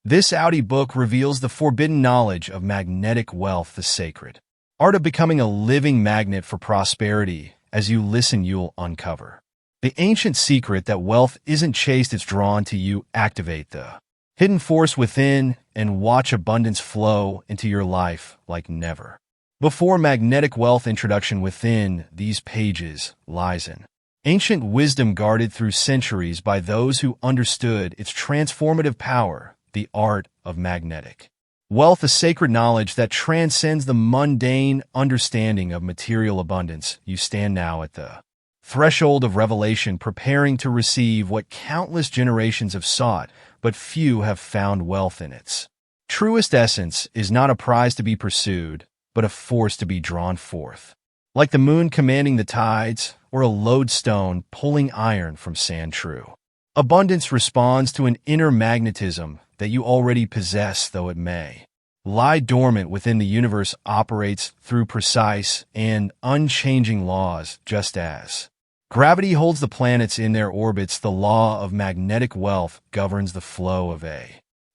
This audiobook reveals the forbidden knowledge of magnetic wealth, the sacred art of becoming a living magnet for prosperity. As you listen, you'll uncover the ancient secret that wealth isn't chased, it's drawn to you. Activate the hidden force within and watch abundance flow into your life like never before. Magnetic wealth introduction. Within these pages lies an ancient wisdom guarded through centuries by those who understood its transformative power, the art of magnetic wealth, a sacred knowledge that transcends the mundane understanding of material abundance. You stand now at the threshold of revelation, preparing to receive what countless generations have sought, but few have found. Wealth in its truest essence is not a prize to be pursued, but a force to be drawn forth. Like the moon commanding the tides, or a lodestone pulling iron from sand. True abundance responds to an inner magnetism that you already possess, though it may lie dormant within. The universe operates through precise and unchanging laws, just as gravity holds the planets in their orbits. The law of magnetic wealth governs the flow of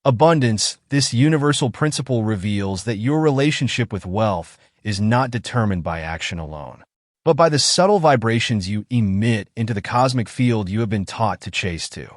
abundance. This universal principle reveals that your relationship with wealth is not determined by action alone, but by the subtle vibrations you emit into the cosmic field. You have been taught to chase, to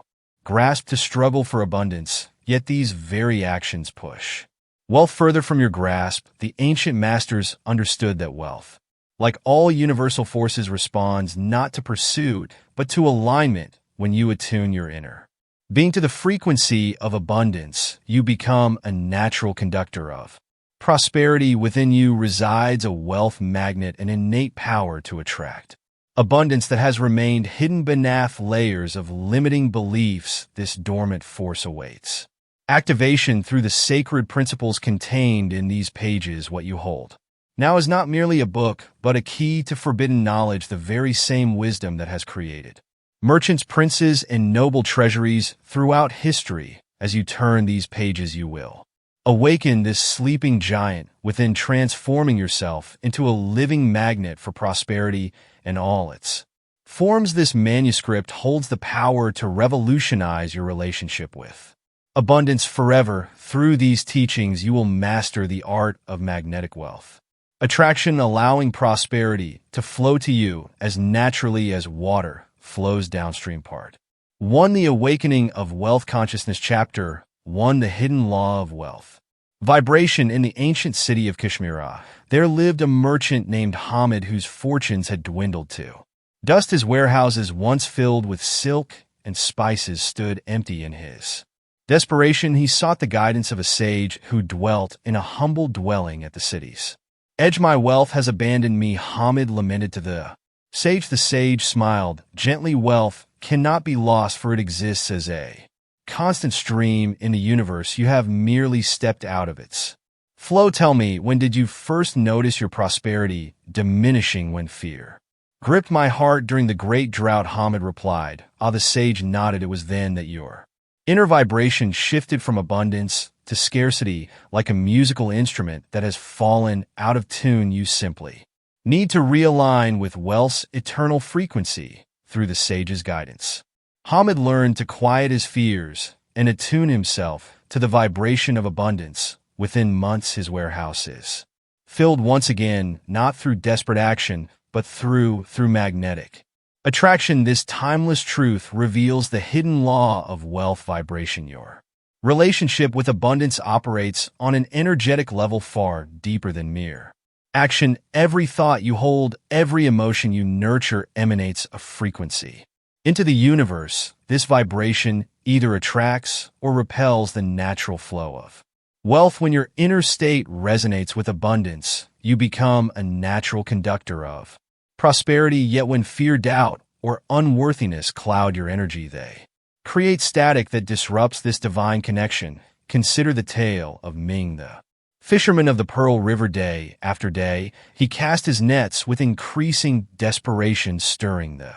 grasp, to struggle for abundance, yet these very actions push wealth further from your grasp. The ancient masters understood that wealth, like all universal forces, responds not to pursuit, but to alignment. When you attune your inner being to the frequency of abundance, you become a natural conductor of prosperity. Within you resides a wealth magnet, an innate power to attract abundance that has remained hidden beneath layers of limiting beliefs. This dormant force awaits activation through the sacred principles contained in these pages. What you hold now is not merely a book, but a key to forbidden knowledge, the very same wisdom that has created merchants, princes, and noble treasuries throughout history. As you turn these pages, you will awaken this sleeping giant within, transforming yourself into a living magnet for prosperity in all its forms. This manuscript holds the power to revolutionize your relationship with abundance forever. Through these teachings, you will master the art of magnetic wealth attraction, allowing prosperity to flow to you as naturally as water flows downstream. Part 1. The Awakening of Wealth Consciousness. Chapter 1. The Hidden Law of Wealth Vibration. In the ancient city of Kashmira, there lived a merchant named Hamid whose fortunes had dwindled to dust. His warehouses, once filled with silk and spices, stood empty. In his desperation, he sought the guidance of a sage who dwelt in a humble dwelling at the city's edge. "My wealth has abandoned me," Hamid lamented to the sage. The sage smiled gently. "Wealth cannot be lost, for it exists as a constant stream in the universe. You have merely stepped out of its flow. Tell me, when did you first notice your prosperity diminishing? When fear gripped my heart during the great drought," Hamid replied. The sage nodded. "It was then that your inner vibration shifted from abundance to scarcity, like a musical instrument that has fallen out of tune. You simply need to realign with wealth's eternal frequency." Through the sage's guidance, Hamid learned to quiet his fears and attune himself to the vibration of abundance. Within months, his warehouse is filled once again, not through desperate action, but through magnetic attraction. This timeless truth reveals the hidden law of wealth vibration. Your relationship with abundance operates on an energetic level far deeper than mere action. Every thought you hold, every emotion you nurture emanates a frequency into the universe. This vibration either attracts or repels the natural flow of wealth. When your inner state resonates with abundance, you become a natural conductor of prosperity. Yet when fear, doubt, or unworthiness cloud your energy, they create static that disrupts this divine connection. Consider the tale of Ming, the fisherman of the Pearl River. Day after day, he cast his nets with increasing desperation, stirring the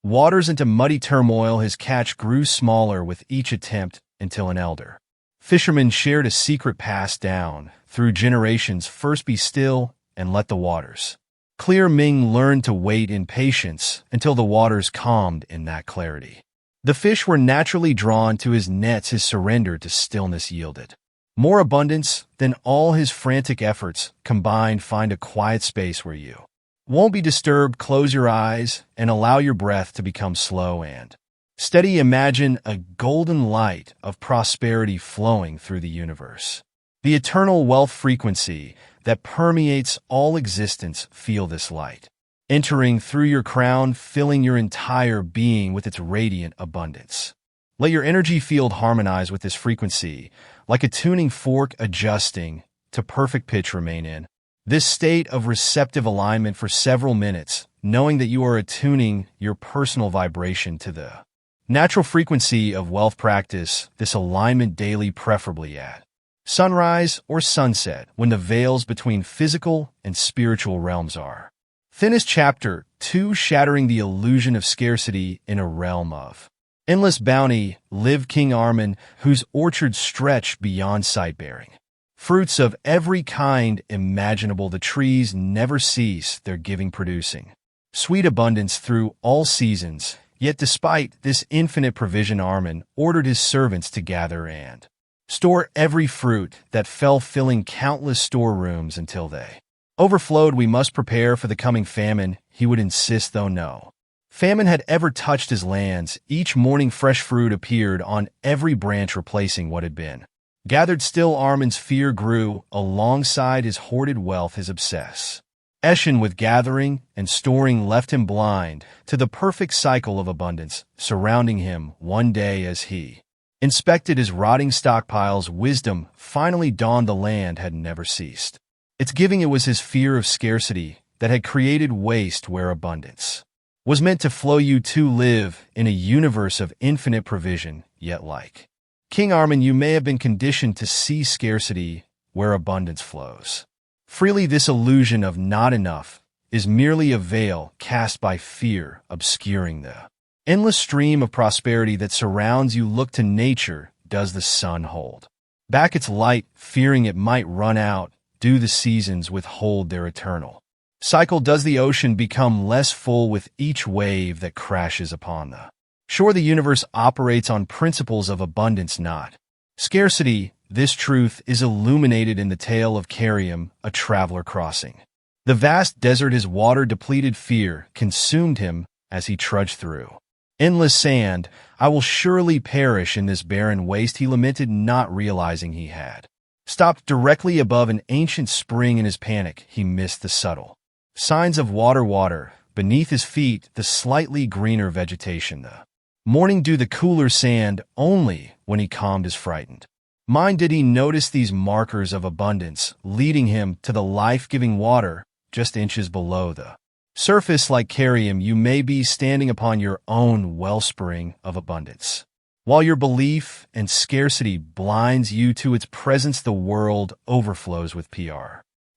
waters into muddy turmoil. His catch grew smaller with each attempt until an elder fisherman shared a secret passed down through generations. "First be still and let the waters clear." Ming learned to wait in patience until the waters calmed. In that clarity, The fish were naturally drawn to his nets. His surrender to stillness yielded more abundance than all his frantic efforts combined. Find a quiet space where you won't be disturbed. Close your eyes and allow your breath to become slow and steady. Imagine a golden light of prosperity flowing through the universe, the eternal wealth frequency that permeates all existence. Feel this light entering through your crown, filling your entire being with its radiant abundance. Let your energy field harmonize with this frequency, like a tuning fork adjusting to perfect pitch. Remain in this state of receptive alignment for several minutes, knowing that you are attuning your personal vibration to the natural frequency of wealth. Practice this alignment daily, preferably at sunrise or sunset, when the veils between physical and spiritual realms are thinnest. Chapter 2: Shattering the Illusion of Scarcity in a Realm of Endless Bounty. Lived King Armin, whose orchards stretched beyond sight, bearing fruits of every kind imaginable. The trees never cease their giving, producing sweet abundance through all seasons. Yet despite this infinite provision, Armin ordered his servants to gather and store every fruit that fell, filling countless storerooms until they overflowed. We must prepare for the coming famine, he would insist, though no famine had ever touched his lands. Each morning fresh fruit appeared on every branch, replacing what had been gathered. Still, Armin's fear grew alongside his hoarded wealth. His obsession with gathering and storing left him blind to the perfect cycle of abundance surrounding him. One day, as he inspected his rotting stockpiles, wisdom finally dawned. The land had never ceased its giving. It was his fear of scarcity that had created waste where abundance was meant to flow. You too live in a universe of infinite provision, yet like King Armin, you may have been conditioned to see scarcity where abundance flows freely. This illusion of not enough is merely a veil cast by fear, obscuring the endless stream of prosperity that surrounds you. Look to nature. Does the sun hold back its light, fearing it might run out? Do the seasons withhold their eternal cycle? Does the ocean become less full with each wave that crashes upon the shore? The universe operates on principles of abundance, not scarcity. This truth is illuminated in the tale of Karim, a traveler crossing the vast desert. His water-depleted fear consumed him as he trudged through endless sand. I will surely perish in this barren waste, he lamented, not realizing he had stopped directly above an ancient spring. In his panic, he missed the subtle signs of water beneath his feet, the slightly greener vegetation, the morning dew, the cooler sand. Only when he calmed his frightened mind did he notice these markers of abundance, leading him to the life-giving water just inches below the surface. Like Karim, you may be standing upon your own wellspring of abundance. While your belief in scarcity blinds you to its presence, the world overflows with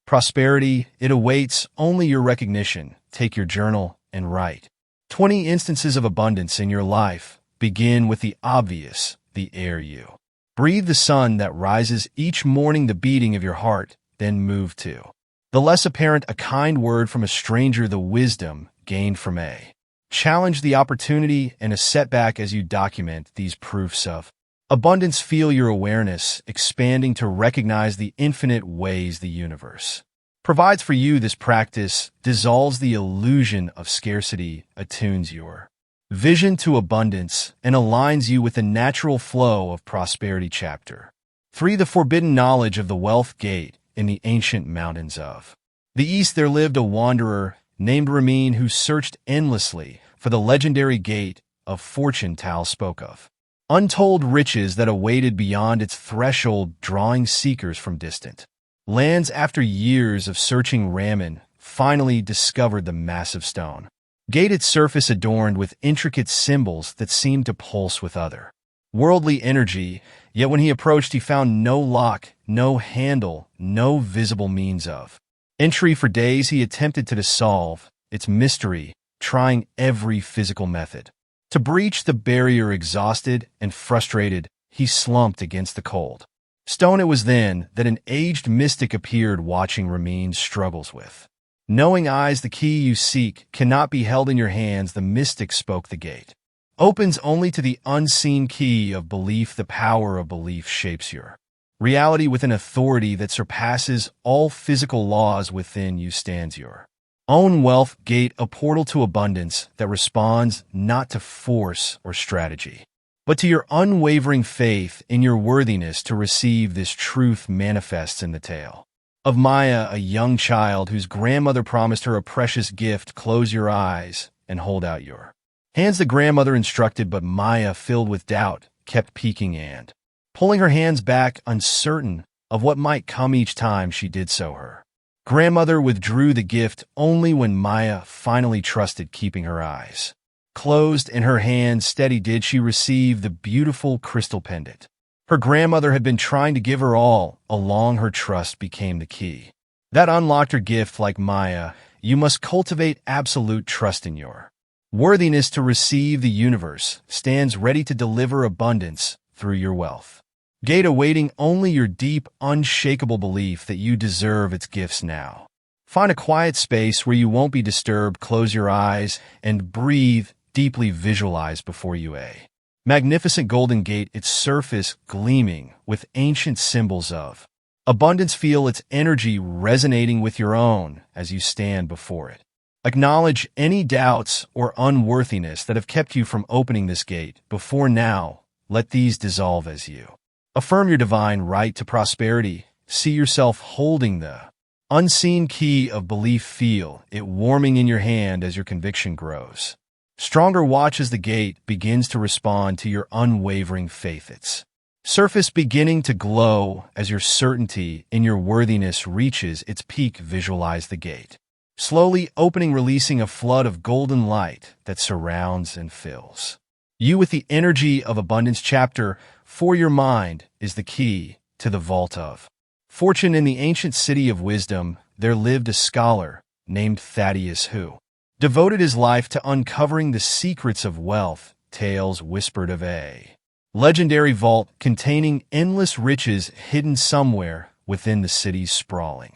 prosperity. It awaits only your recognition. Take your journal and write 20 instances of abundance in your life. Begin with the obvious: the air you breathe, the sun that rises each morning, the beating of your heart. Then move to the less apparent: a kind word from a stranger, the wisdom gained from a challenge, the opportunity and a setback. As you document these proofs of abundance, feel your awareness expanding to recognize the infinite ways the universe provides for you. This practice dissolves the illusion of scarcity, attunes your vision to abundance, and aligns you with the natural flow of prosperity. Chapter 3: The Forbidden Knowledge of the Wealth Gate. In the ancient mountains of the East, there lived a wanderer named Ramin who searched endlessly for the legendary gate of fortune. Tal spoke of untold riches that awaited beyond its threshold, drawing seekers from distant lands. After years of searching, Ramin finally discovered the massive stone gate, its surface adorned with intricate symbols that seemed to pulse with other worldly energy. Yet when he approached, he found no lock, no handle, no visible means of entry. For days he attempted to solve its mystery, trying every physical method to breach the barrier. Exhausted and frustrated, he slumped against the cold stone. It was then that an aged mystic appeared, watching Ramin's struggles with knowing eyes. The key you seek cannot be held in your hands, the mystic spoke. The gate opens only to the unseen key of belief. The power of belief shapes your reality with an authority that surpasses all physical laws. Within you stands your own wealth gate, a portal to abundance that responds not to force or strategy, but to your unwavering faith in your worthiness to receive. This truth manifests in the tale of Maya, a young child whose grandmother promised her a precious gift. Close your eyes and hold out your hands, the grandmother instructed, but Maya, filled with doubt, kept peeking and pulling her hands back, uncertain of what might come each time she did so. Her grandmother withdrew the gift only when Maya finally trusted. Keeping her eyes closed and her hands steady, did she receive the beautiful crystal pendant her grandmother had been trying to give her all along. Her trust became the key that unlocked her gift. Like Maya, you must cultivate absolute trust in your worthiness to receive. The universe stands ready to deliver abundance through your wealth gate, awaiting only your deep, unshakable belief that you deserve its gifts. Now, find a quiet space where you won't be disturbed. Close your eyes and breathe deeply. Visualize before you a magnificent golden gate, its surface gleaming with ancient symbols of abundance. Feel its energy resonating with your own as you stand before it. Acknowledge any doubts or unworthiness that have kept you from opening this gate before now. Let these dissolve as you affirm your divine right to prosperity. See yourself holding the unseen key of belief. Feel it warming in your hand as your conviction grows stronger. Watch as the gate begins to respond to your unwavering faith, its surface beginning to glow as your certainty in your worthiness reaches its peak. Visualize the gate slowly opening, releasing a flood of golden light that surrounds and fills you with the energy of abundance. Chapter 4. Your mind is the key to the vault of fortune. In the ancient city of wisdom, there lived a scholar named Thaddeus who devoted his life to uncovering the secrets of wealth. Tales whispered of a legendary vault containing endless riches hidden somewhere within the city's sprawling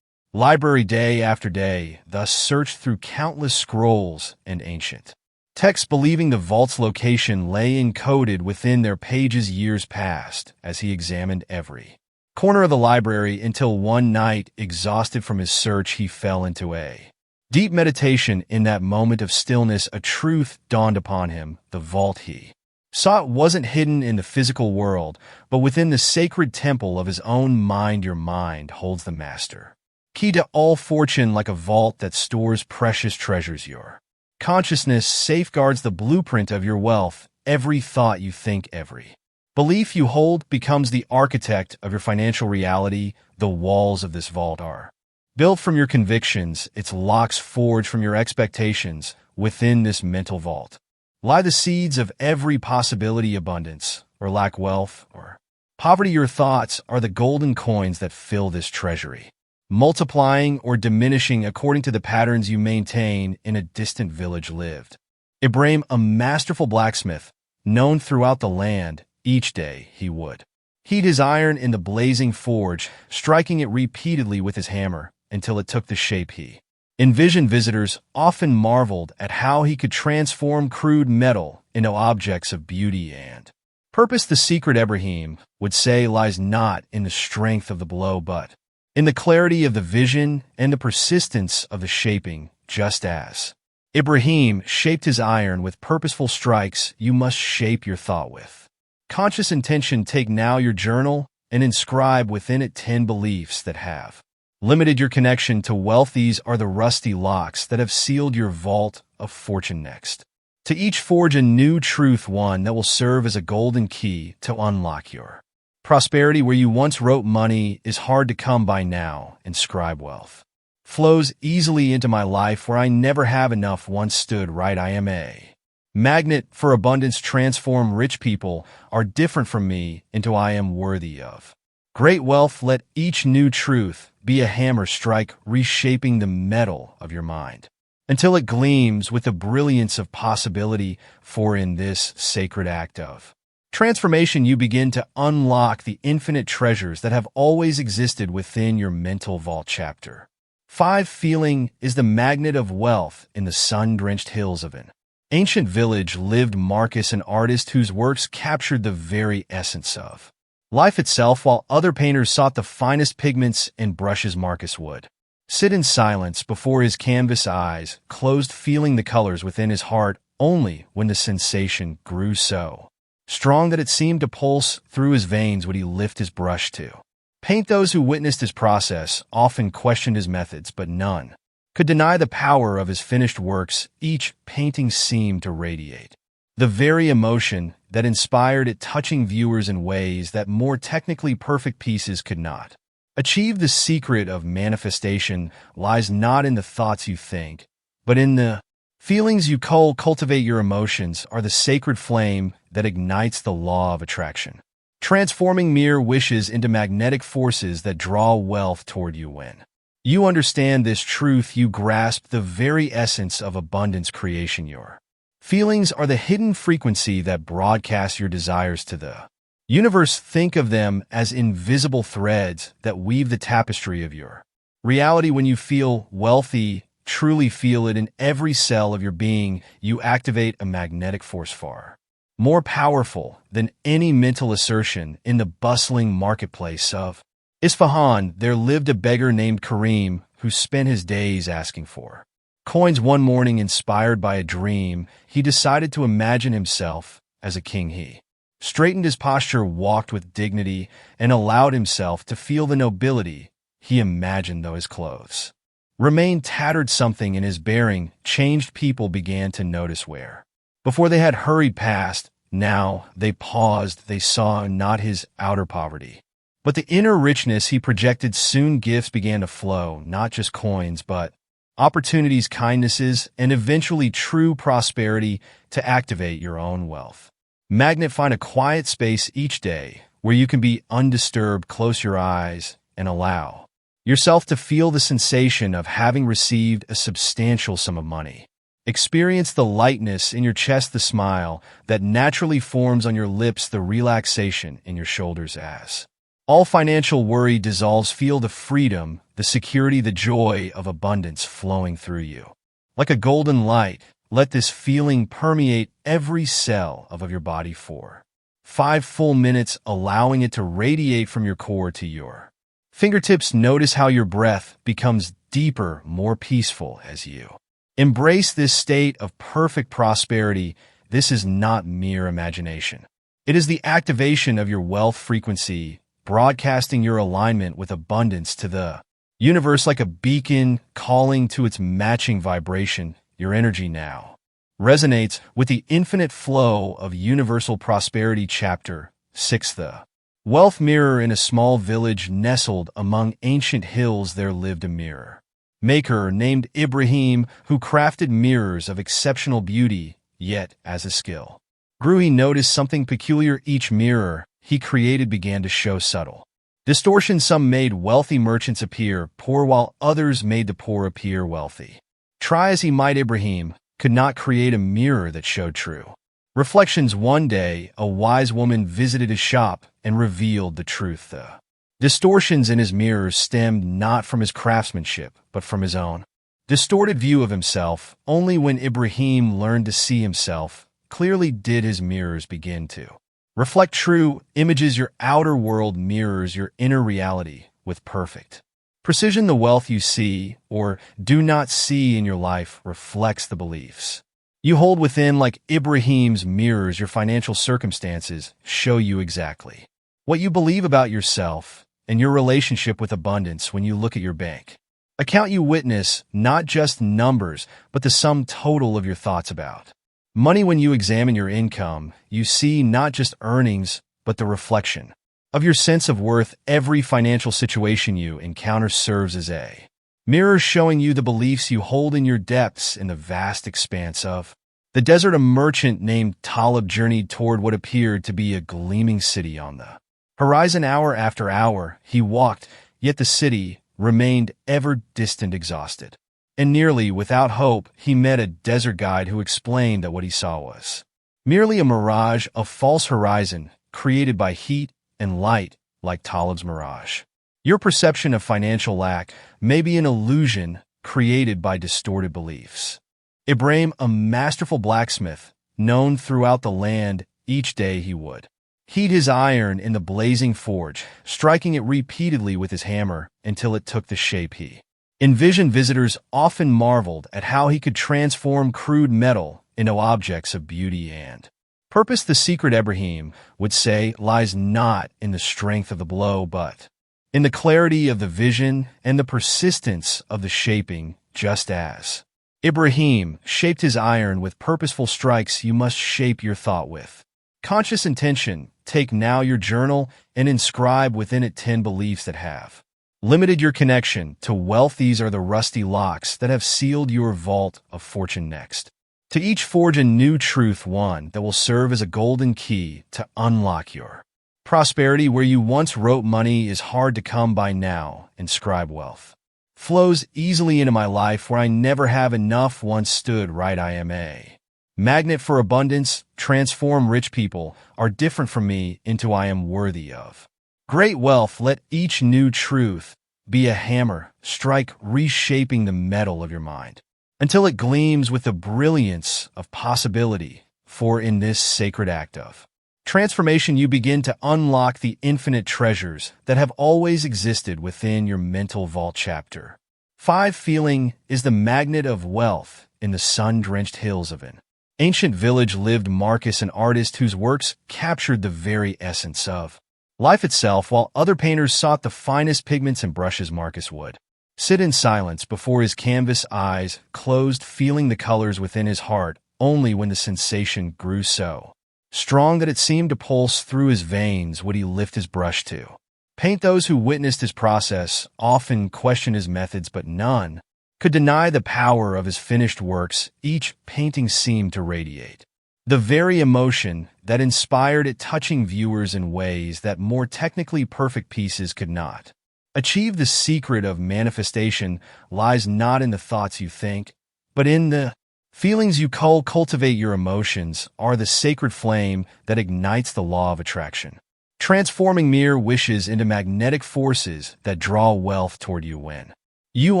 library. Day after day, thus searched through countless scrolls and ancient texts, believing the vault's location lay encoded within their pages. Years passed as he examined every corner of the library until one night, exhausted from his search, he fell into a deep meditation. In that moment of stillness, a truth dawned upon him. The vault he sought wasn't hidden in the physical world, but within the sacred temple of his own mind. Your mind holds the master key to all fortune. Like a vault that stores precious treasures, your consciousness safeguards the blueprint of your wealth. Every thought you think, every belief you hold becomes the architect of your financial reality. The walls of this vault are built from your convictions, its locks forged from your expectations. Within this mental vault lie the seeds of every possibility, abundance or lack, wealth or poverty. Your thoughts are the golden coins that fill this treasury, multiplying or diminishing according to the patterns you maintain. In a distant village lived Ibrahim, a masterful blacksmith, known throughout the land. Each day he would heat his iron in the blazing forge, striking it repeatedly with his hammer until it took the shape he envisioned. Visitors often marveled at how he could transform crude metal into objects of beauty and purpose. The secret, Ibrahim would say, lies not in the strength of the blow, but in the clarity of the vision and the persistence of the shaping. Just as Ibrahim shaped his iron with purposeful strikes, you must shape your thought with conscious intention. Take now your journal and inscribe within it 10 beliefs that have limited your connection to wealth. These are the rusty locks that have sealed your vault of fortune. Next, to each forge a new truth, one that will serve as a golden key to unlock your prosperity. Where you once wrote money is hard to come by, now inscribe wealth flows easily into my life. Where I never have enough once stood right. I am a magnet for abundance. Transform rich people are different from me into I am worthy of great wealth. Let each new truth be a hammer strike, reshaping the metal of your mind until it gleams with the brilliance of possibility. For in this sacred act of transformation, you begin to unlock the infinite treasures that have always existed within your mental vault. Chapter 5. Feeling is the magnet of wealth. In the sun-drenched hills of an ancient village lived Marcus, an artist whose works captured the very essence of life itself, while other painters sought the finest pigments and brushes. Marcus would sit in silence before his canvas, eyes closed, feeling the colors within his heart. Only when the sensation grew so strong that it seemed to pulse through his veins would he lift his brush to paint. Those who witnessed his process often questioned his methods, but none could deny the power of his finished works. Each painting seemed to radiate the very emotion that inspired it, touching viewers in ways that more technically perfect pieces could not achieve. The secret of manifestation lies not in the thoughts you think, but in the feelings you cultivate. Your emotions are the sacred flame that ignites the law of attraction, transforming mere wishes into magnetic forces that draw wealth toward you. When you understand this truth, you grasp the very essence of abundance creation. Your feelings are the hidden frequency that broadcasts your desires to the universe. Think of them as invisible threads that weave the tapestry of your reality. When you feel wealthy, truly feel it in every cell of your being, you activate a magnetic force far more powerful than any mental assertion. In the bustling marketplace of Isfahan, there lived a beggar named Karim who spent his days asking for coins. One morning, inspired by a dream, he decided to imagine himself as a king. He straightened his posture, walked with dignity, and allowed himself to feel the nobility he imagined. Though his clothes remained tattered, something in his bearing changed. People began to notice where before they had hurried past, now they paused. They saw not his outer poverty, but the inner richness he projected. Soon gifts began to flow, not just coins, but opportunities, kindnesses, and eventually true prosperity. To activate your own wealth magnet, find a quiet space each day where you can be undisturbed. Close your eyes and allow yourself to feel the sensation of having received a substantial sum of money. Experience the lightness in your chest, the smile that naturally forms on your lips, the relaxation in your shoulders as all financial worry dissolves. Feel the freedom, the security, the joy of abundance flowing through you. Like a golden light, let this feeling permeate every cell of your body for 5 full minutes, allowing it to radiate from your core to your fingertips. Notice how your breath becomes deeper, more peaceful as you embrace this state of perfect prosperity. This is not mere imagination. It is the activation of your wealth frequency, broadcasting your alignment with abundance to the universe like a beacon calling to its matching vibration. Your energy now resonates with the infinite flow of universal prosperity. Chapter 6: The Wealth Mirror. In a small village nestled among ancient hills, there lived a mirror maker named Ibrahim, who crafted mirrors of exceptional beauty. Yet, as his skill grew, he noticed something peculiar. Each mirror he created began to show subtle distortions. Some made wealthy merchants appear poor, while others made the poor appear wealthy. Try as he might, Ibrahim could not create a mirror that showed true reflections. One day, a wise woman visited his shop and revealed the truth. The distortions in his mirrors stemmed not from his craftsmanship, but from his own distorted view of himself. Only when Ibrahim learned to see himself clearly did his mirrors begin to reflect true images. Your outer world mirrors your inner reality with perfect precision. The wealth you see or do not see in your life reflects the beliefs you hold within. Like Ibrahim's mirrors, your financial circumstances show you exactly what you believe about yourself and your relationship with abundance. When you look at your bank account, you witness not just numbers, but the sum total of your thoughts about money. When you examine your income, you see not just earnings, but the reflection of your sense of worth. Every financial situation you encounter serves as a mirror showing you the beliefs you hold in your depths. In the vast expanse of the desert, a merchant named Talib journeyed toward what appeared to be a gleaming city on the horizon. Hour after hour he walked, yet the city remained ever distant, exhausted, and nearly without hope. He met a desert guide who explained that what he saw was merely a mirage, a false horizon created by heat and light. Like Talib's mirage, your perception of financial lack may be an illusion created by distorted beliefs. Ibrahim, a masterful blacksmith, known throughout the land, each day he would heat his iron in the blazing forge, striking it repeatedly with his hammer until it took the shape he envisioned. Visitors often marveled at how he could transform crude metal into objects of beauty and purpose. The secret, Ibrahim would say, lies not in the strength of the blow, but in the clarity of the vision and the persistence of the shaping. Just as Ibrahim shaped his iron with purposeful strikes, you must shape your thought with conscious intention. Take now your journal and inscribe within it 10 beliefs that have limited your connection to wealth. These are the rusty locks that have sealed your vault of fortune. Next, to each forge a new truth, one that will serve as a golden key to unlock your prosperity. Where you once wrote money is hard to come by, now inscribe wealth flows easily into my life. Where I never have enough once stood right. I am a magnet for abundance. Transform rich people are different from me into I am worthy of great wealth. Let each new truth be a hammer, strike reshaping the metal of your mind until it gleams with the brilliance of possibility. For in this sacred act of transformation, you begin to unlock the infinite treasures that have always existed within your mental vault. Chapter 5. Feeling is the magnet of wealth. In the sun-drenched hills of an ancient village lived Marcus, an artist whose works captured the very essence of life itself. While other painters sought the finest pigments and brushes, Marcus would sit in silence before his canvas, eyes closed, feeling the colors within his heart. Only when the sensation grew so strong that it seemed to pulse through his veins would he lift his brush to paint. Those who witnessed his process often questioned his methods, but none could deny the power of his finished works. Each painting seemed to radiate the very emotion that inspired it, touching viewers in ways that more technically perfect pieces could not achieve. The secret of manifestation lies not in the thoughts you think, but in the feelings you cultivate. Your emotions are the sacred flame that ignites the law of attraction, transforming mere wishes into magnetic forces that draw wealth toward you. When you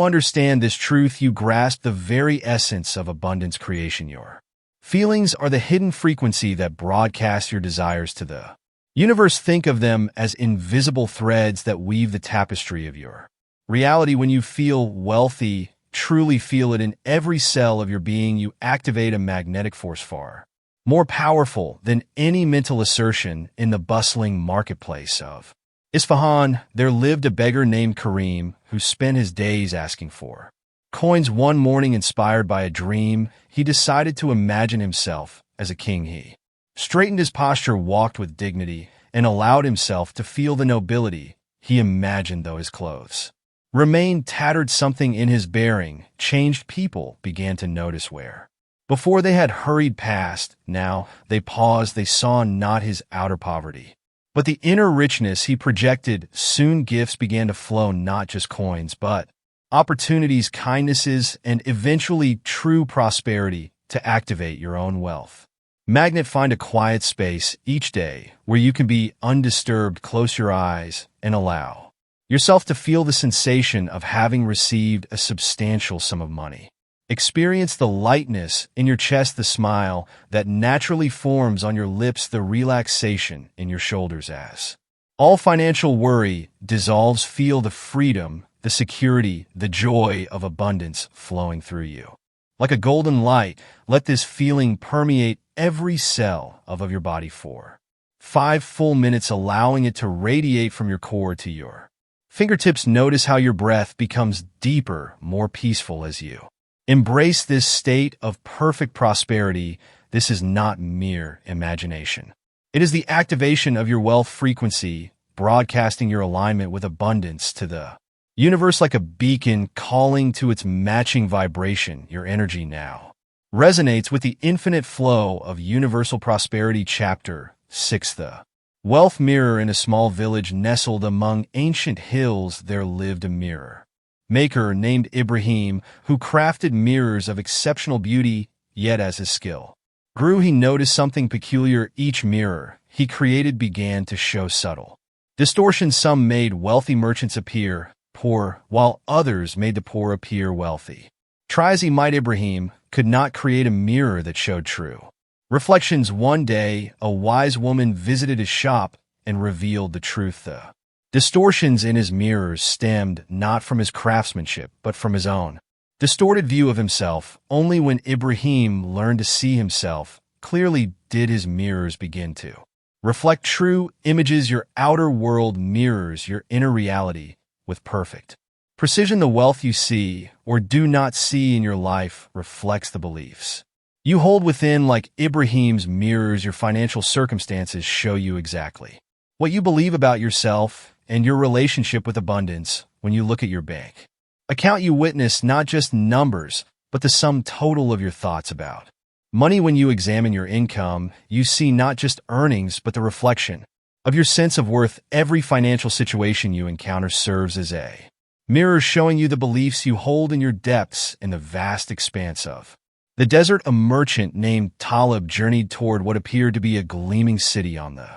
understand this truth, you grasp the very essence of abundance creation. Your feelings are the hidden frequency that broadcasts your desires to the universe. Think of them as invisible threads that weave the tapestry of your reality. When you feel wealthy, truly feel it in every cell of your being, you activate a magnetic force far more powerful than any mental assertion. In the bustling marketplace of Isfahan, there lived a beggar named Karim who spent his days asking for coins. One morning, inspired by a dream, he decided to imagine himself as a king. He straightened his posture, walked with dignity, and allowed himself to feel the nobility he imagined. Though his clothes remained tattered, something in his bearing changed. People began to notice where before they had hurried past, now they paused. They saw not his outer poverty, but the inner richness he projected. Soon gifts began to flow, not just coins, but opportunities, kindnesses, and eventually true prosperity. To activate your own wealth magnet, find a quiet space each day where you can be undisturbed. Close your eyes and allow yourself to feel the sensation of having received a substantial sum of money. Experience the lightness in your chest, the smile that naturally forms on your lips, the relaxation in your shoulders as all financial worry dissolves. Feel the freedom, the security, the joy of abundance flowing through you. Like a golden light, let this feeling permeate every cell of your body for 5 full minutes, allowing it to radiate from your core to your fingertips. Notice how your breath becomes deeper, more peaceful as you embrace this state of perfect prosperity. This is not mere imagination. It is the activation of your wealth frequency, broadcasting your alignment with abundance to the universe like a beacon, calling to its matching vibration. Your energy now resonates with the infinite flow of universal prosperity. Chapter 6. The wealth mirror. In a small village nestled among ancient hills, there lived a mirror maker named Ibrahim, who crafted mirrors of exceptional beauty. Yet as his skill grew, he noticed something peculiar. Each mirror he created began to show subtle distortions. Some made wealthy merchants appear poor, while others made the poor appear wealthy. Try as he might, Ibrahim could not create a mirror that showed true. Reflections. One day, a wise woman visited his shop and revealed the truth. The distortions in his mirrors stemmed not from his craftsmanship, but from his own distorted view of himself. Only when Ibrahim learned to see himself clearly did his mirrors begin to reflect true images. Your outer world mirrors your inner reality with perfect precision. The wealth you see or do not see in your life reflects the beliefs you hold within. Like Ibrahim's mirrors, your financial circumstances show you exactly what you believe about yourself and your relationship with abundance. When you look at your bank account, you witness not just numbers, but the sum total of your thoughts about money. When you examine your income, you see not just earnings, but the reflection of your sense of worth. Every financial situation you encounter serves as a mirror showing you the beliefs you hold in your depths in the vast expanse of the desert. A merchant named Talib journeyed toward what appeared to be a gleaming city on the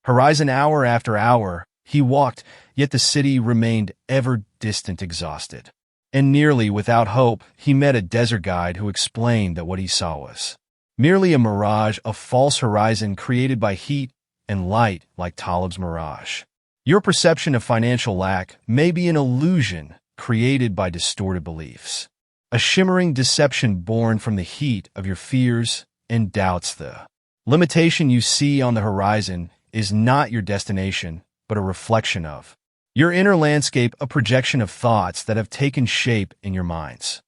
horizon. Hour after hour, he walked, yet the city remained ever distant. Exhausted and nearly without hope, he met a desert guide who explained that what he saw was merely a mirage, a false horizon created by heat and light. Like Talib's mirage, your perception of financial lack may be an illusion created by distorted beliefs, a shimmering deception born from the heat of your fears and doubts. The limitation you see on the horizon is not your destination, but a reflection of your inner landscape, a projection of thoughts that have taken shape in your minds.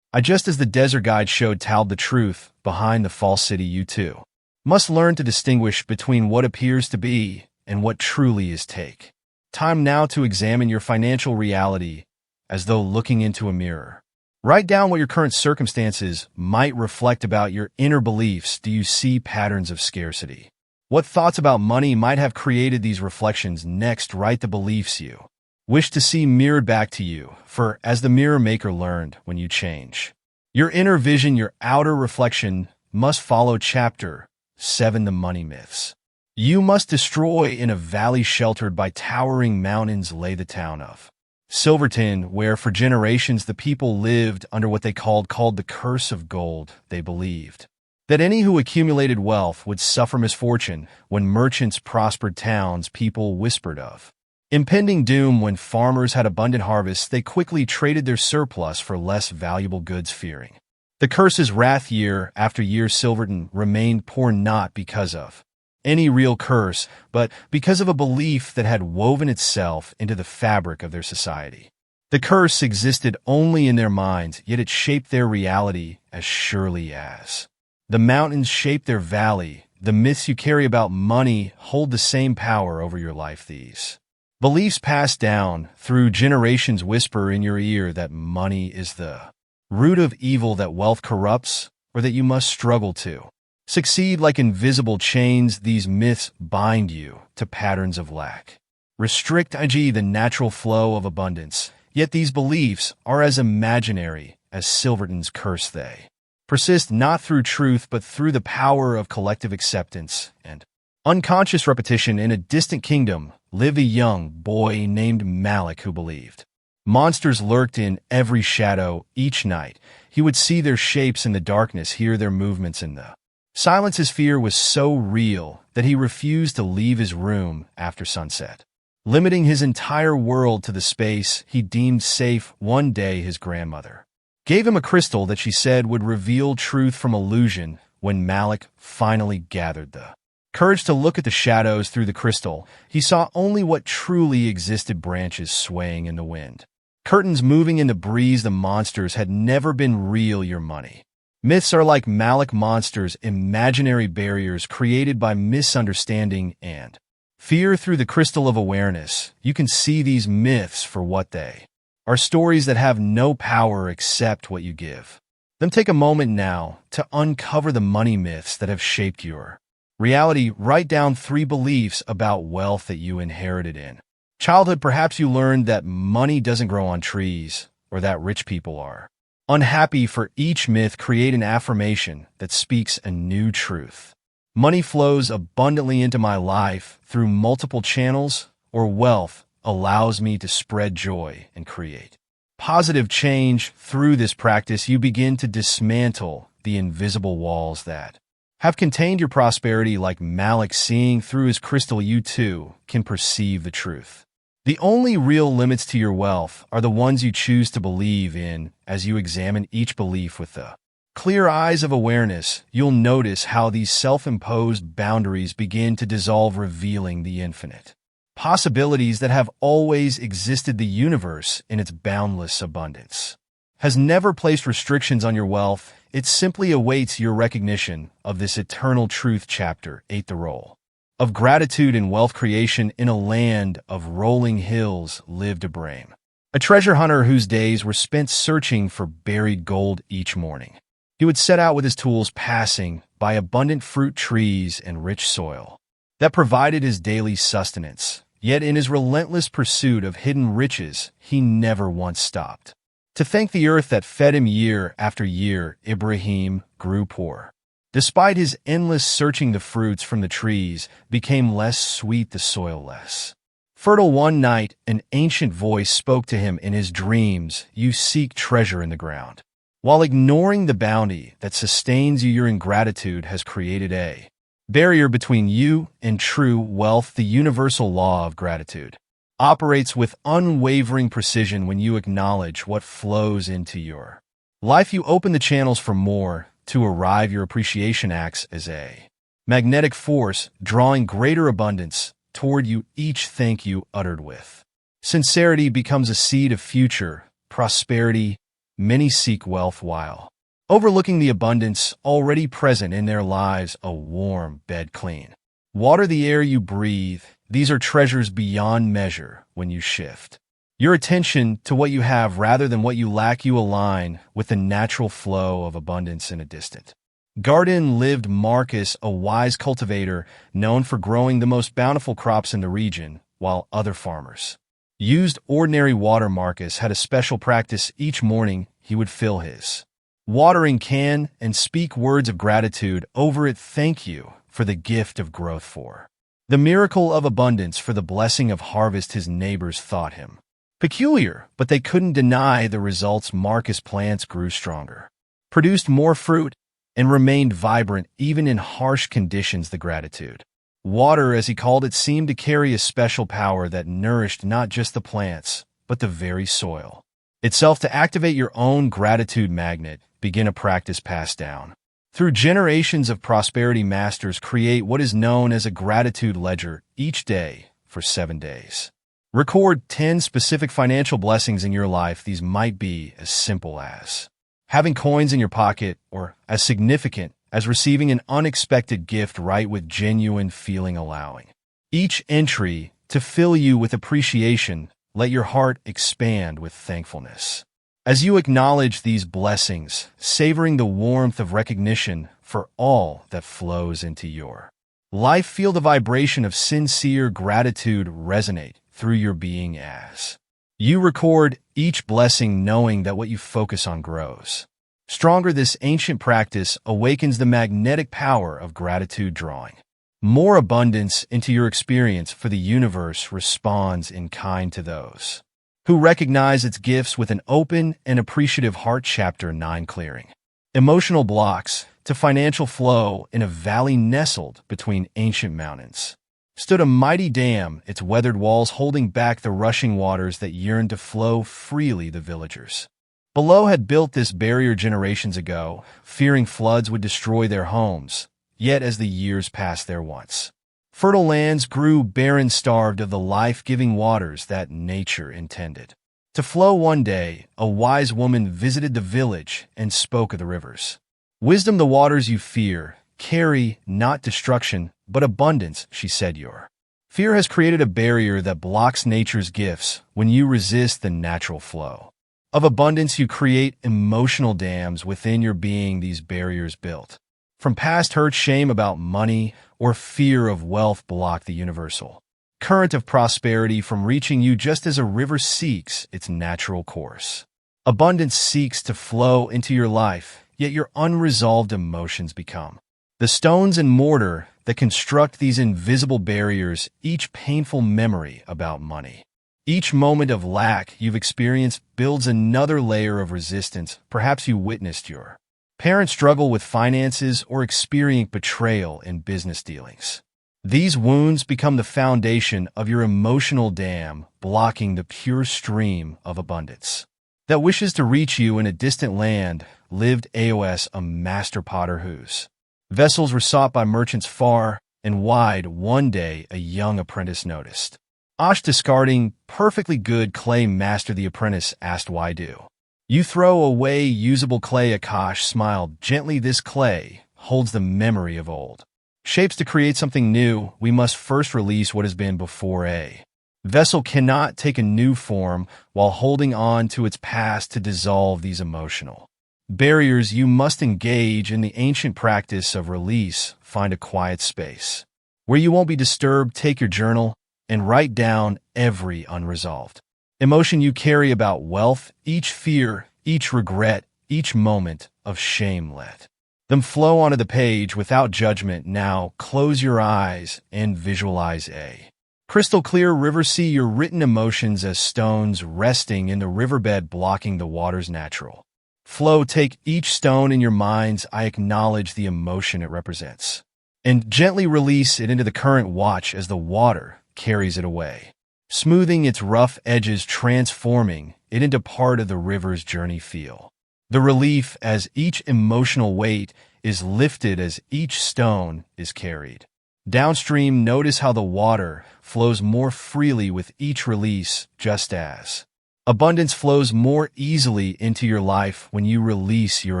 Just as the desert guide showed Talib the truth behind the false city, you too must learn to distinguish between what appears to be and what truly is. Take time now to examine your financial reality as though looking into a mirror. Write down what your current circumstances might reflect about your inner beliefs. Do you see patterns of scarcity? What thoughts about money might have created these reflections? Next, write the beliefs you wish to see mirrored back to you, for as the mirror maker learned, when you change your inner vision, your outer reflection must follow. Chapter 7. The money myths you must destroy. In a valley sheltered by towering mountains lay the town of Silverton, where for generations the people lived under what they called the curse of gold. They believed that any who accumulated wealth would suffer misfortune. When merchants prospered, townspeople whispered of impending doom. When farmers had abundant harvests, they quickly traded their surplus for less valuable goods, fearing the curse's wrath. Year after year, Silverton remained poor, not because of any real curse, but because of a belief that had woven itself into the fabric of their society. The curse existed only in their minds, yet it shaped their reality as surely as the mountains shape their valley. The myths you carry about money hold the same power over your life. These beliefs passed down through generations whisper in your ear that money is the root of evil, that wealth corrupts, or that you must struggle to succeed. Like invisible chains, these myths bind you to patterns of lack, restrict the natural flow of abundance. Yet these beliefs are as imaginary as Silverton's curse. They persist not through truth, but through the power of collective acceptance and unconscious repetition. In a distant kingdom lived a young boy named Malik who believed monsters lurked in every shadow. Each night, he would see their shapes in the darkness, hear their movements in the silence. His fear was so real that he refused to leave his room after sunset, limiting his entire world to the space he deemed safe. One day, his grandmother gave him a crystal that she said would reveal truth from illusion. When Malik finally gathered the courage to look at the shadows through the crystal, he saw only what truly existed: branches swaying in the wind, curtains moving in the breeze. The monsters had never been real. Your money myths are like Malik monsters, imaginary barriers created by misunderstanding and fear. Through the crystal of awareness, you can see these myths for what they are: stories that have no power except what you give them. Take a moment now to uncover the money myths that have shaped your reality. Write down 3 beliefs about wealth that you inherited in childhood. Perhaps you learned that money doesn't grow on trees, or that rich people are unhappy. For each myth, create an affirmation that speaks a new truth. Money flows abundantly into my life through multiple channels, or wealth allows me to spread joy and create positive change. Through this practice, you begin to dismantle the invisible walls that have contained your prosperity. Like Malik, seeing through his crystal, you too can perceive the truth. The only real limits to your wealth are the ones you choose to believe in. As you examine each belief with the clear eyes of awareness, you'll notice how these self-imposed boundaries begin to dissolve, revealing the infinite possibilities that have always existed. The universe, in its boundless abundance, has never placed restrictions on your wealth. It simply awaits your recognition of this eternal truth. Chapter 8: The Role of Gratitude in Wealth Creation. In a land of rolling hills lived Abraham, a treasure hunter whose days were spent searching for buried gold. Each morning, he would set out with his tools, passing by abundant fruit trees and rich soil that provided his daily sustenance. Yet in his relentless pursuit of hidden riches, he never once stopped to thank the earth that fed him year after year. Ibrahim grew poor. Despite his endless searching, the fruits from the trees became less sweet, the soil less fertile. One night, an ancient voice spoke to him in his dreams. You seek treasure in the ground, while ignoring the bounty that sustains you. Your ingratitude has created a barrier between you and true wealth. The universal law of gratitude operates with unwavering precision. When you acknowledge what flows into your life, you open the channels for more to arrive. Your appreciation acts as a magnetic force, drawing greater abundance toward you. Each thank you uttered with sincerity becomes a seed of future prosperity. Many seek wealth while overlooking the abundance already present in their lives. A warm bed, clean water, the air you breathe, these are treasures beyond measure. When you shift your attention to what you have rather than what you lack, you align with the natural flow of abundance. In a distant garden lived Marcus, a wise cultivator known for growing the most bountiful crops in the region. While other farmers used ordinary water, Marcus had a special practice. Each morning, he would fill his watering can and speak words of gratitude over it. Thank you for the gift of growth, for the miracle of abundance, for the blessing of harvest. His neighbors thought him peculiar, but they couldn't deny the results. Marcus' plants grew stronger, produced more fruit, and remained vibrant even in harsh conditions. The gratitude water, as he called it, seemed to carry a special power that nourished not just the plants, but the very soil itself. To activate your own gratitude magnet, begin a practice passed down through generations of prosperity masters. Create what is known as a gratitude ledger. Each day for 7 days, record 10 specific financial blessings in your life. These might be as simple as having coins in your pocket, or as significant as receiving an unexpected gift. Write with genuine feeling, allowing each entry to fill you with appreciation. Let your heart expand with thankfulness as you acknowledge these blessings, savoring the warmth of recognition for all that flows into your life. Feel the vibration of sincere gratitude resonate through your being as you record each blessing, knowing that what you focus on grows stronger. This ancient practice awakens the magnetic power of gratitude, drawing more abundance into your experience, for the universe responds in kind to those who recognize its gifts with an open and appreciative heart. Chapter 9: Clearing Emotional Blocks. To financial flow. In a valley nestled between ancient mountains stood a mighty dam, its weathered walls holding back the rushing waters that yearned to flow freely. The villagers below had built this barrier generations ago, fearing floods would destroy their homes. Yet as the years passed, their once fertile lands grew barren, starved of the life-giving waters that nature intended to flow. One day, a wise woman visited the village and spoke of the rivers. Wisdom, the waters you fear carry not destruction, but abundance, she said. Your fear has created a barrier that blocks nature's gifts. When you resist the natural flow of abundance, you create emotional dams within your being. These barriers, built from past hurt, shame about money, or fear of wealth, block the universal current of prosperity from reaching you. Just as a river seeks its natural course, abundance seeks to flow into your life, yet your unresolved emotions become the stones and mortar that construct these invisible barriers. Each painful memory about money, each moment of lack you've experienced, builds another layer of resistance. Perhaps you witnessed your Parents struggle with finances or experience betrayal in business dealings. These wounds become the foundation of your emotional dam, blocking the pure stream of abundance that wishes to reach you in a distant land. Lived AOS, a master potter whose vessels were sought by merchants far and wide. One day a young apprentice noticed Ash discarding perfectly good clay. Master, the apprentice asked, why do you throw away usable clay? Akash smiled gently. This clay holds the memory of old shapes. To create something new, we must first release what has been before. A vessel cannot take a new form while holding on to its past. To dissolve these emotional barriers, you must engage in the ancient practice of release. Find a quiet space where you won't be disturbed. Take your journal and write down every unresolved emotion you carry about wealth, each fear, each regret, each moment of shame. Let them flow onto the page without judgment. Now close your eyes and visualize a crystal clear river. See your written emotions as stones resting in the riverbed, blocking the water's natural flow. Take each stone in your mind's eye, acknowledge the emotion it represents, and gently release it into the current. Watch as the water carries it away, smoothing its rough edges, transforming it into part of the river's journey. Feel the relief as each emotional weight is lifted, as each stone is carried downstream. Notice how the water flows more freely with each release, just as abundance flows more easily into your life when you release your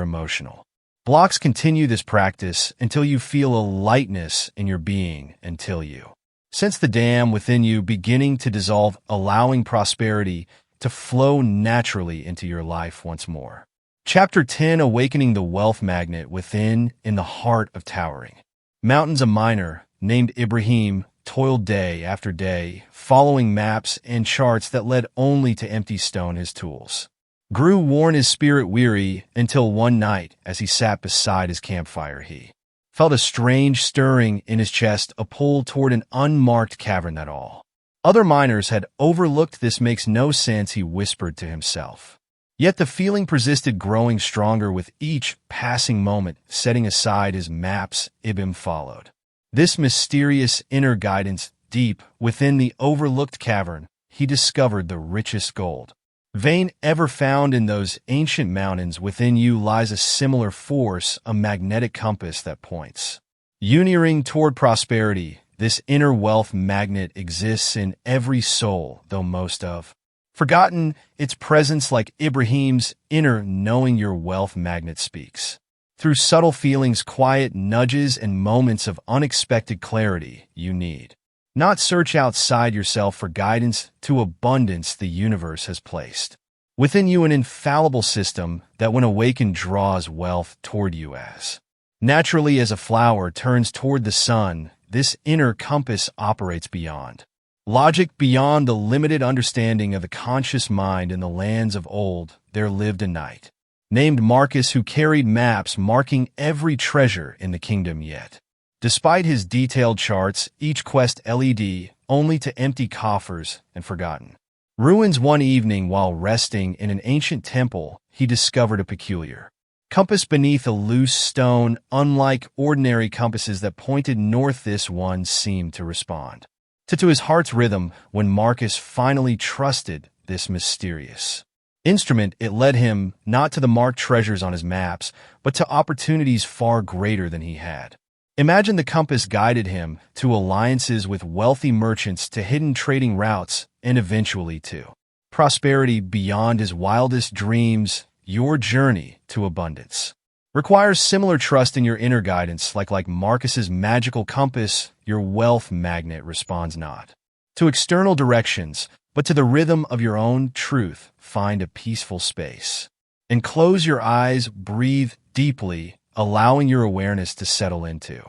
emotional blocks. Continue this practice until you feel a lightness in your being, until you sense the dam within you beginning to dissolve, allowing prosperity to flow naturally into your life once more. Chapter 10, Awakening the Wealth Magnet Within. In the heart of towering mountains, a miner named Ibrahim toiled day after day, following maps and charts that led only to empty stone. His tools grew worn, his spirit weary, until one night, as he sat beside his campfire, he felt a strange stirring in his chest, a pull toward an unmarked cavern that all other miners had overlooked. This makes no sense, he whispered to himself. Yet the feeling persisted, growing stronger with each passing moment. Setting aside his maps, Ibn followed this mysterious inner guidance. Deep within the overlooked cavern, he discovered the richest gold vein ever found. In those ancient mountains within you lies a similar force, a magnetic compass that points you toward prosperity. This inner wealth magnet exists in every soul, though most have forgotten its presence. Like Ibrahim's inner knowing, your wealth magnet speaks through subtle feelings, quiet nudges, and moments of unexpected clarity. You need not search outside yourself for guidance to abundance. The universe has placed within you an infallible system that, when awakened, draws wealth toward you as naturally as a flower turns toward the sun. This inner compass operates beyond logic, beyond the limited understanding of the conscious mind. In the lands of old, there lived a knight named Marcus, who carried maps marking every treasure in the kingdom. Yet, despite his detailed charts, each quest led only to empty coffers and forgotten ruins. One evening, while resting in an ancient temple, he discovered a peculiar compass beneath a loose stone. Unlike ordinary compasses that pointed north, this one seemed to respond to his heart's rhythm. When Marcus finally trusted this mysterious instrument, it led him not to the marked treasures on his maps, but to opportunities far greater than he had imagined. The compass guided him to alliances with wealthy merchants, to hidden trading routes, and eventually to prosperity beyond his wildest dreams. Your journey to abundance requires similar trust in your inner guidance. Like Marcus's magical compass, your wealth magnet responds not to external directions, but to the rhythm of your own truth. Find a peaceful space and close your eyes. Breathe deeply, allowing your awareness to settle into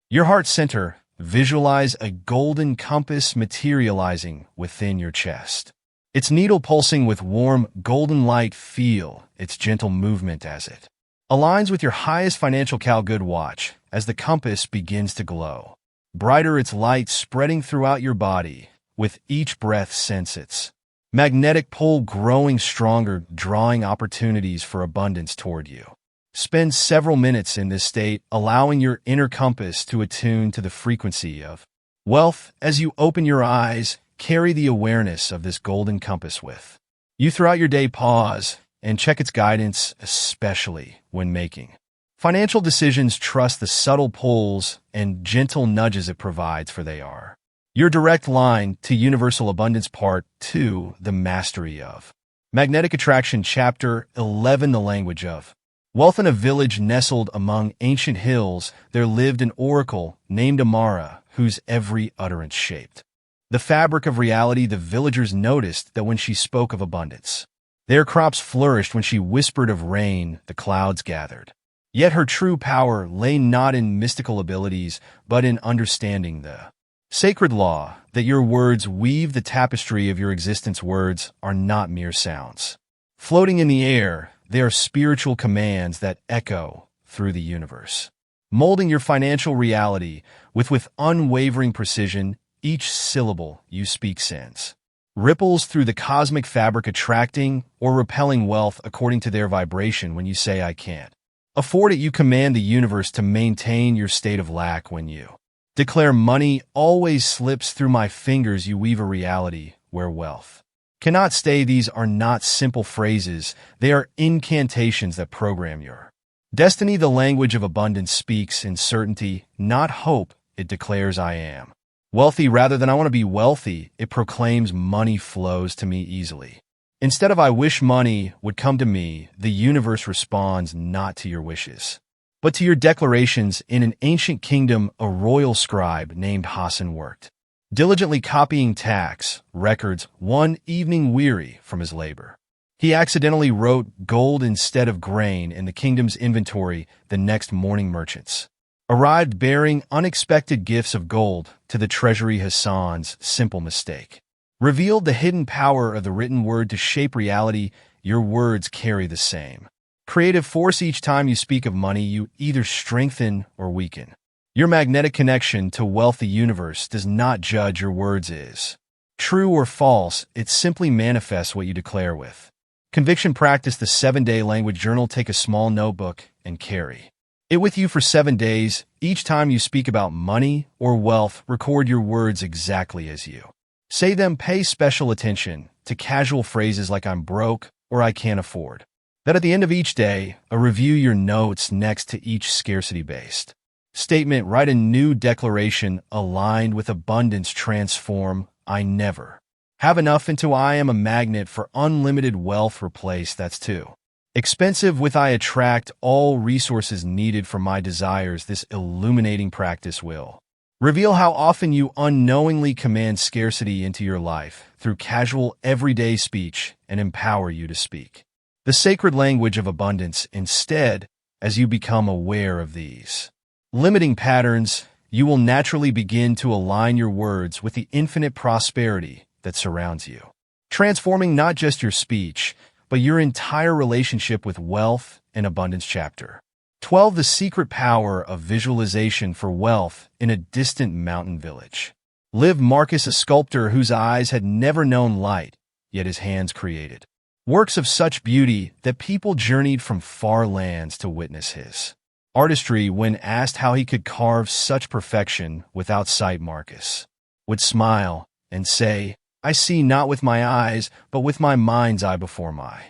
your heart center. Visualize a golden compass materializing within your chest, its needle pulsing with warm golden light. Feel its gentle movement as it aligns with your highest financial cal. Good. Watch as the compass begins to glow brighter, its light spreading throughout your body. With each breath, sense its magnetic pull growing stronger, drawing opportunities for abundance toward you. Spend several minutes in this state, allowing your inner compass to attune to the frequency of wealth. As you open your eyes, carry the awareness of this golden compass with you throughout your day. Pause and check its guidance, especially when making financial decisions. Trust the subtle pulls and gentle nudges it provides, for they are your direct line to universal abundance. Part 2. The Mastery of Magnetic Attraction. Chapter 11. The Language of Wealth. In a village nestled among ancient hills, there lived an oracle named Amara, whose every utterance shaped the fabric of reality. The villagers noticed that when she spoke of abundance, their crops flourished. When she whispered of rain, the clouds gathered. Yet her true power lay not in mystical abilities, but in understanding the sacred law that your words weave the tapestry of your existence. Words are not mere sounds floating in the air. They are spiritual commands that echo through the universe, molding your financial reality with unwavering precision. Each syllable you speak sends ripples through the cosmic fabric, attracting or repelling wealth according to their vibration. When you say, "I can't afford it," you command the universe to maintain your state of lack. When you declare, "Money always slips through my fingers," you weave a reality where wealth cannot stay. These are not simple phrases. They are incantations that program your destiny. The language of abundance speaks in certainty, not hope. It declares, "I am wealthy," rather than "I want to be wealthy." It proclaims, "Money flows to me easily." Instead of "I wish money would come to me," the universe responds not to your wishes, but to your declarations. In an ancient kingdom, a royal scribe named Hassan worked diligently copying tax records. One evening, weary from his labor, he accidentally wrote gold instead of grain in the kingdom's inventory. The next morning, merchants arrived bearing unexpected gifts of gold to the treasury. Hassan's simple mistake revealed the hidden power of the written word to shape reality. Your words carry the same creative force. Each time you speak of money, you either strengthen or weaken your magnetic connection to wealth. The universe does not judge your words is true or false. It simply manifests what you declare with conviction. Practice the 7-day language journal. Take a small notebook and carry it with you for 7 days. Each time you speak about money or wealth, record your words exactly as you say them. Pay special attention to casual phrases like "I'm broke" or "I can't afford." That at the end of each day, review your notes next to each scarcity-based statement. Write a new declaration aligned with abundance. Transform "I never have enough" into "I am a magnet for unlimited wealth." Replace "that's too expensive" with "I attract all resources needed for my desires." This illuminating practice will reveal how often you unknowingly command scarcity into your life through casual, everyday speech, and empower you to speak the sacred language of abundance instead. As you become aware of these limiting patterns, you will naturally begin to align your words with the infinite prosperity that surrounds you, transforming not just your speech, but your entire relationship with wealth and abundance. Chapter 12. The Secret Power of Visualization. For wealth. In a distant mountain village lived Marcus, a sculptor whose eyes had never known light, yet his hands created works of such beauty that people journeyed from far lands to witness his artistry. When asked how he could carve such perfection without sight, Marcus would smile and say, "I see not with my eyes, but with my mind's eye. Before my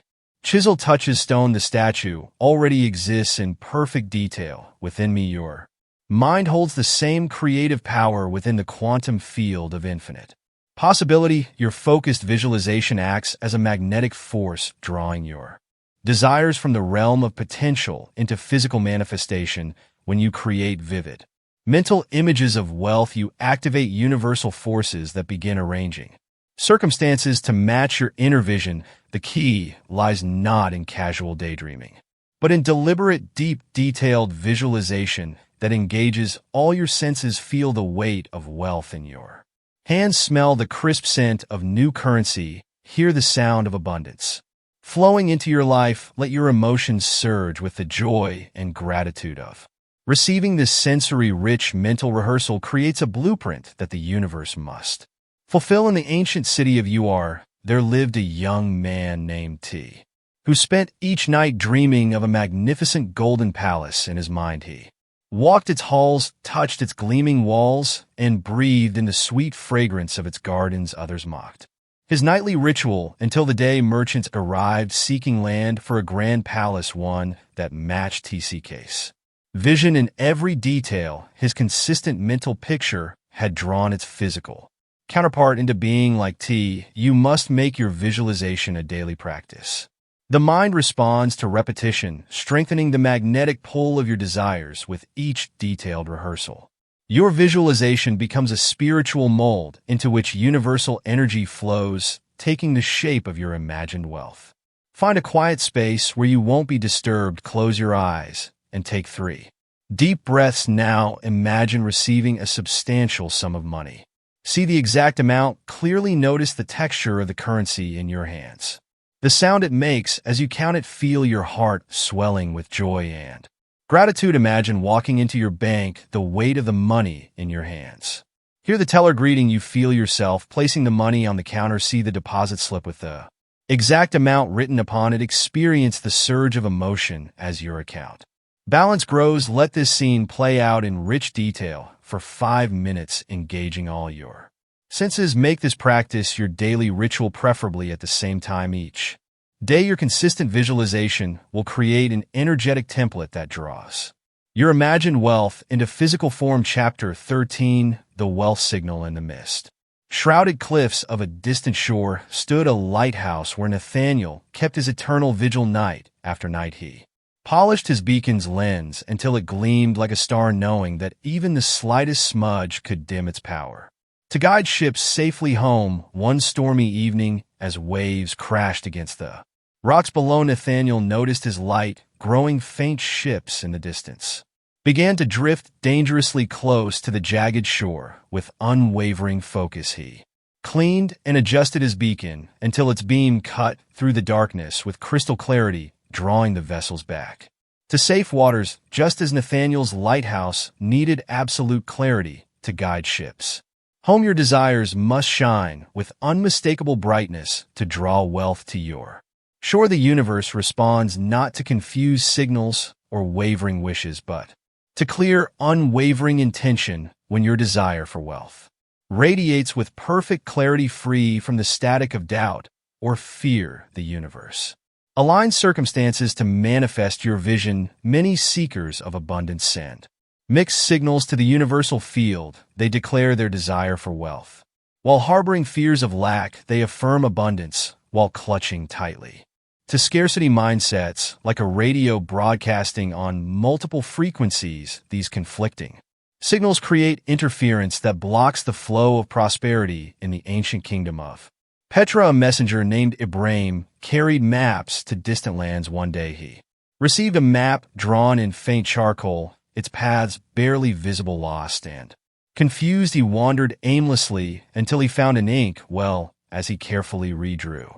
chisel touches stone, the statue already exists in perfect detail within me." Your mind holds the same creative power within the quantum field of infinite possibility. Your focused visualization acts as a magnetic force, drawing your desires from the realm of potential into physical manifestation. When you create vivid mental images of wealth, you activate universal forces that begin arranging circumstances to match your inner vision. The key lies not in casual daydreaming, but in deliberate, deep, detailed visualization that engages all your senses. Feel the weight of wealth in your hands, smell the crisp scent of new currency, hear the sound of abundance flowing into your life. Let your emotions surge with the joy and gratitude of receiving. This sensory-rich mental rehearsal creates a blueprint that the universe must fulfill. In the ancient city of Ur, there lived a young man named T. who spent each night dreaming of a magnificent golden palace in his mind. He walked its halls, touched its gleaming walls, and breathed in the sweet fragrance of its gardens. Others mocked his nightly ritual until the day merchants arrived seeking land for a grand palace, one that matched TCK's vision in every detail. His consistent mental picture had drawn its physical counterpart into being. Like T, you must make your visualization a daily practice. The mind responds to repetition, strengthening the magnetic pull of your desires with each detailed rehearsal. Your visualization becomes a spiritual mold into which universal energy flows, taking the shape of your imagined wealth. Find a quiet space where you won't be disturbed. Close your eyes and take 3 deep breaths. Now imagine receiving a substantial sum of money. See the exact amount. Clearly notice the texture of the currency in your hands. The sound it makes as you count it. Feel your heart swelling with joy and gratitude. Imagine walking into your bank, the weight of the money in your hands. Hear the teller greeting you. Feel yourself placing the money on the counter. See the deposit slip with the exact amount written upon it. Experience the surge of emotion as your account balance grows. Let this scene play out in rich detail for 5 minutes, engaging all your senses. Make this practice your daily ritual, preferably at the same time each day. Your consistent visualization will create an energetic template that draws your imagined wealth into physical form. Chapter 13: The Wealth Signal. In the mist shrouded cliffs of a distant shore stood a lighthouse where Nathaniel kept his eternal vigil. Night after night he polished his beacon's lens until it gleamed like a star, knowing that even the slightest smudge could dim its power to guide ships safely home. One stormy evening, as waves crashed against the rocks below, Nathaniel noticed his light, growing faint. Ships in the distance began to drift dangerously close to the jagged shore. With unwavering focus, he cleaned and adjusted his beacon until its beam cut through the darkness with crystal clarity, drawing the vessels back to safe waters. Just as Nathaniel's lighthouse needed absolute clarity to guide ships home, your desires must shine with unmistakable brightness to draw wealth to your shore. The universe responds not to confused signals or wavering wishes, but to clear, unwavering intention. When your desire for wealth radiates with perfect clarity, free from the static of doubt or fear, the universe aligns circumstances to manifest your vision. Many seekers of abundance send mixed signals to the universal field. They declare their desire for wealth. While harboring fears of lack, they affirm abundance while clutching tightly to scarcity mindsets. Like a radio broadcasting on multiple frequencies, these conflicting signals create interference that blocks the flow of prosperity. In the ancient kingdom of Petra, a messenger named Ibrahim carried maps to distant lands. One day he received a map drawn in faint charcoal, its paths barely visible. Lost and confused, he wandered aimlessly until he found an ink well. As he carefully redrew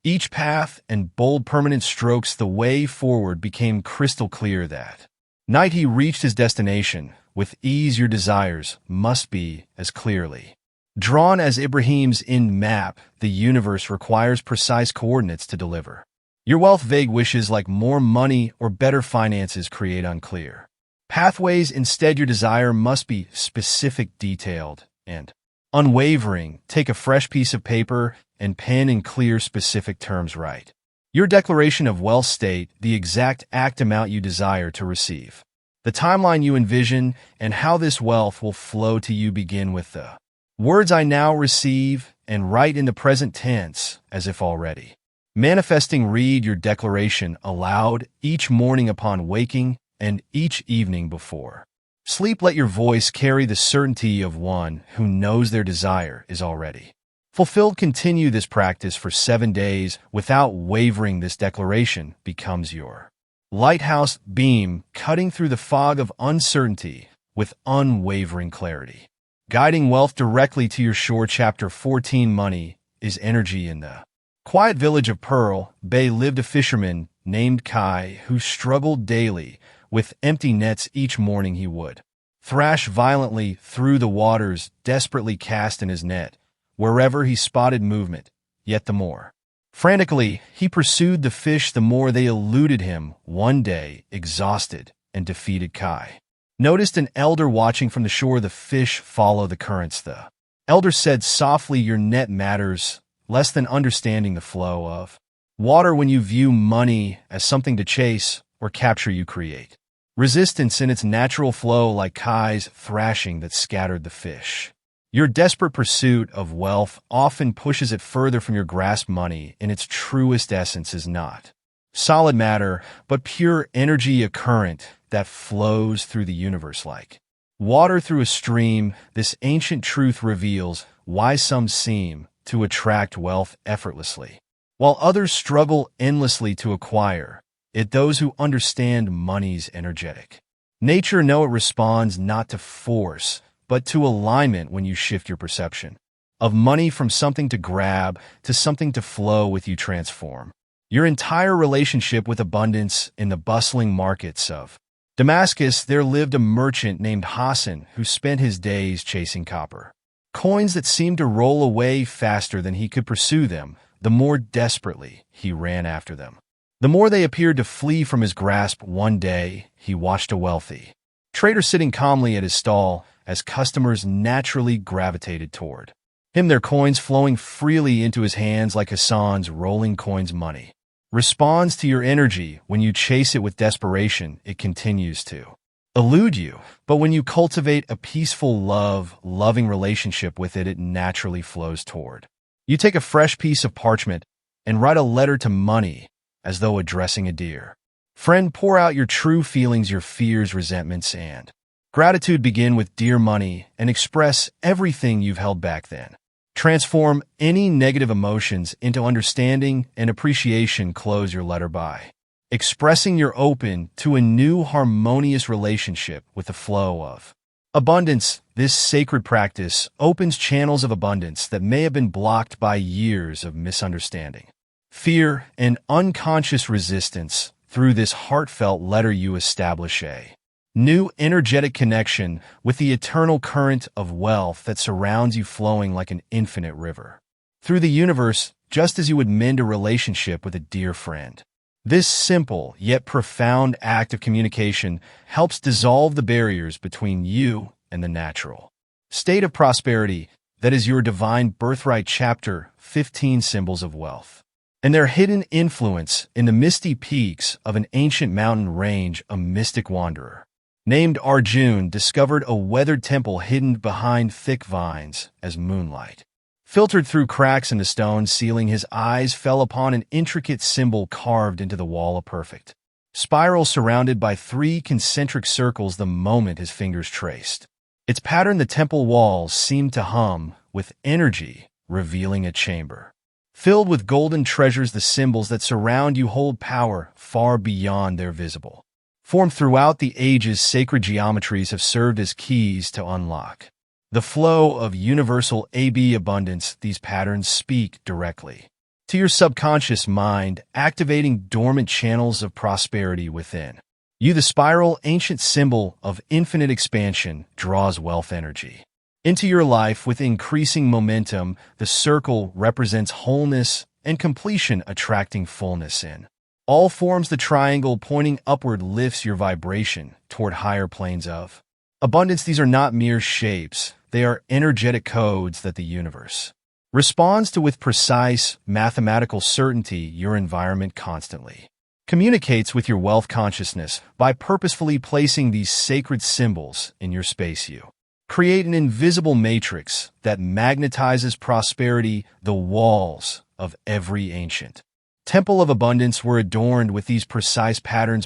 each path and bold permanent strokes, the way forward became crystal clear. That night he reached his destination with ease. Your desires must be as clearly drawn as Ibrahim's in map. The universe requires precise coordinates to deliver your wealth. Vague wishes like more money or better finances create unclear pathways. Instead, your desire must be specific, detailed, and unwavering. Take a fresh piece of paper and pen in clear, specific terms. Write your declaration of wealth. State the exact amount you desire to receive, the timeline you envision, and how this wealth will flow to you. Begin with the words "I now receive," and write in the present tense as if already manifesting. Read your declaration aloud each morning upon waking and each evening before sleep. Let your voice carry the certainty of one who knows their desire is already fulfilled. Continue this practice for 7 days without wavering. This declaration becomes your lighthouse beam, cutting through the fog of uncertainty with unwavering clarity, guiding wealth directly to your shore. Chapter 14: Money is Energy. In the quiet village of Pearl Bay lived a fisherman named Kai who struggled daily with empty nets. Each morning he would thrash violently through the waters, desperately cast in his net wherever he spotted movement. Yet the more Frantically, he pursued the fish the more they eluded him. One day, exhausted and defeated, Kai noticed an elder watching from the shore. The fish follow the currents. The elder said softly, "Your net matters less than understanding the flow of water. When you view money as something to chase or capture, you create resistance in its natural flow, like Kai's thrashing that scattered the fish. Your desperate pursuit of wealth often pushes it further from your grasp. Money, in its truest essence, is not solid matter, but pure energy, a current that flows through the universe like water through a stream. This ancient truth reveals why some seem to attract wealth effortlessly, while others struggle endlessly to acquire it. Those who understand money's energetic nature know it responds not to force, but to alignment. When you shift your perception of money from something to grab to something to flow with, you transform your entire relationship with abundance. In the bustling markets of Damascus, there lived a merchant named Hassan who spent his days chasing copper coins that seemed to roll away faster than he could pursue them. The more desperately he ran after them, the more they appeared to flee from his grasp. One day, he watched a wealthy trader sitting calmly at his stall as customers naturally gravitated toward him, their coins flowing freely into his hands like Hassan's rolling coins. Money responds to your energy. When you chase it with desperation, it continues to elude you. But when you cultivate a peaceful, loving relationship with it, it naturally flows toward you. Take a fresh piece of parchment and write a letter to money as though addressing a dear friend. Pour out your true feelings, your fears, resentments, and gratitude. Begin with "Dear Money" and express everything you've held back. Then transform any negative emotions into understanding and appreciation. Close your letter by expressing you're open to a new harmonious relationship with the flow of abundance. This sacred practice opens channels of abundance that may have been blocked by years of misunderstanding, fear, and unconscious resistance. Through this heartfelt letter, you establish a new energetic connection with the eternal current of wealth that surrounds you, flowing like an infinite river through the universe, just as you would mend a relationship with a dear friend. This simple yet profound act of communication helps dissolve the barriers between you and the natural state of prosperity that is your divine birthright. Chapter 15: Symbols of Wealth and their hidden influence. In the misty peaks of an ancient mountain range, a mystic wanderer named Arjun discovered a weathered temple hidden behind thick vines. As moonlight filtered through cracks in the stone ceiling, his eyes fell upon an intricate symbol carved into the wall, a perfect spiral surrounded by 3 concentric circles. The moment his fingers traced its pattern, the temple walls seemed to hum with energy, revealing a chamber filled with golden treasures. The symbols that surround you hold power far beyond their visible form. Throughout the ages, sacred geometries have served as keys to unlock the flow of universal abundance. These patterns speak directly to your subconscious mind, activating dormant channels of prosperity within you. The spiral, ancient symbol of infinite expansion, draws wealth energy into your life with increasing momentum. The circle represents wholeness and completion, attracting fullness in all forms. The triangle, pointing upward, lifts your vibration toward higher planes of abundance. These are not mere shapes. They are energetic codes that the universe responds to with precise mathematical certainty. Your environment constantly communicates with your wealth consciousness. By purposefully placing these sacred symbols in your space, you create an invisible matrix that magnetizes prosperity. The walls of every ancient temple of abundance were adorned with these precise patterns,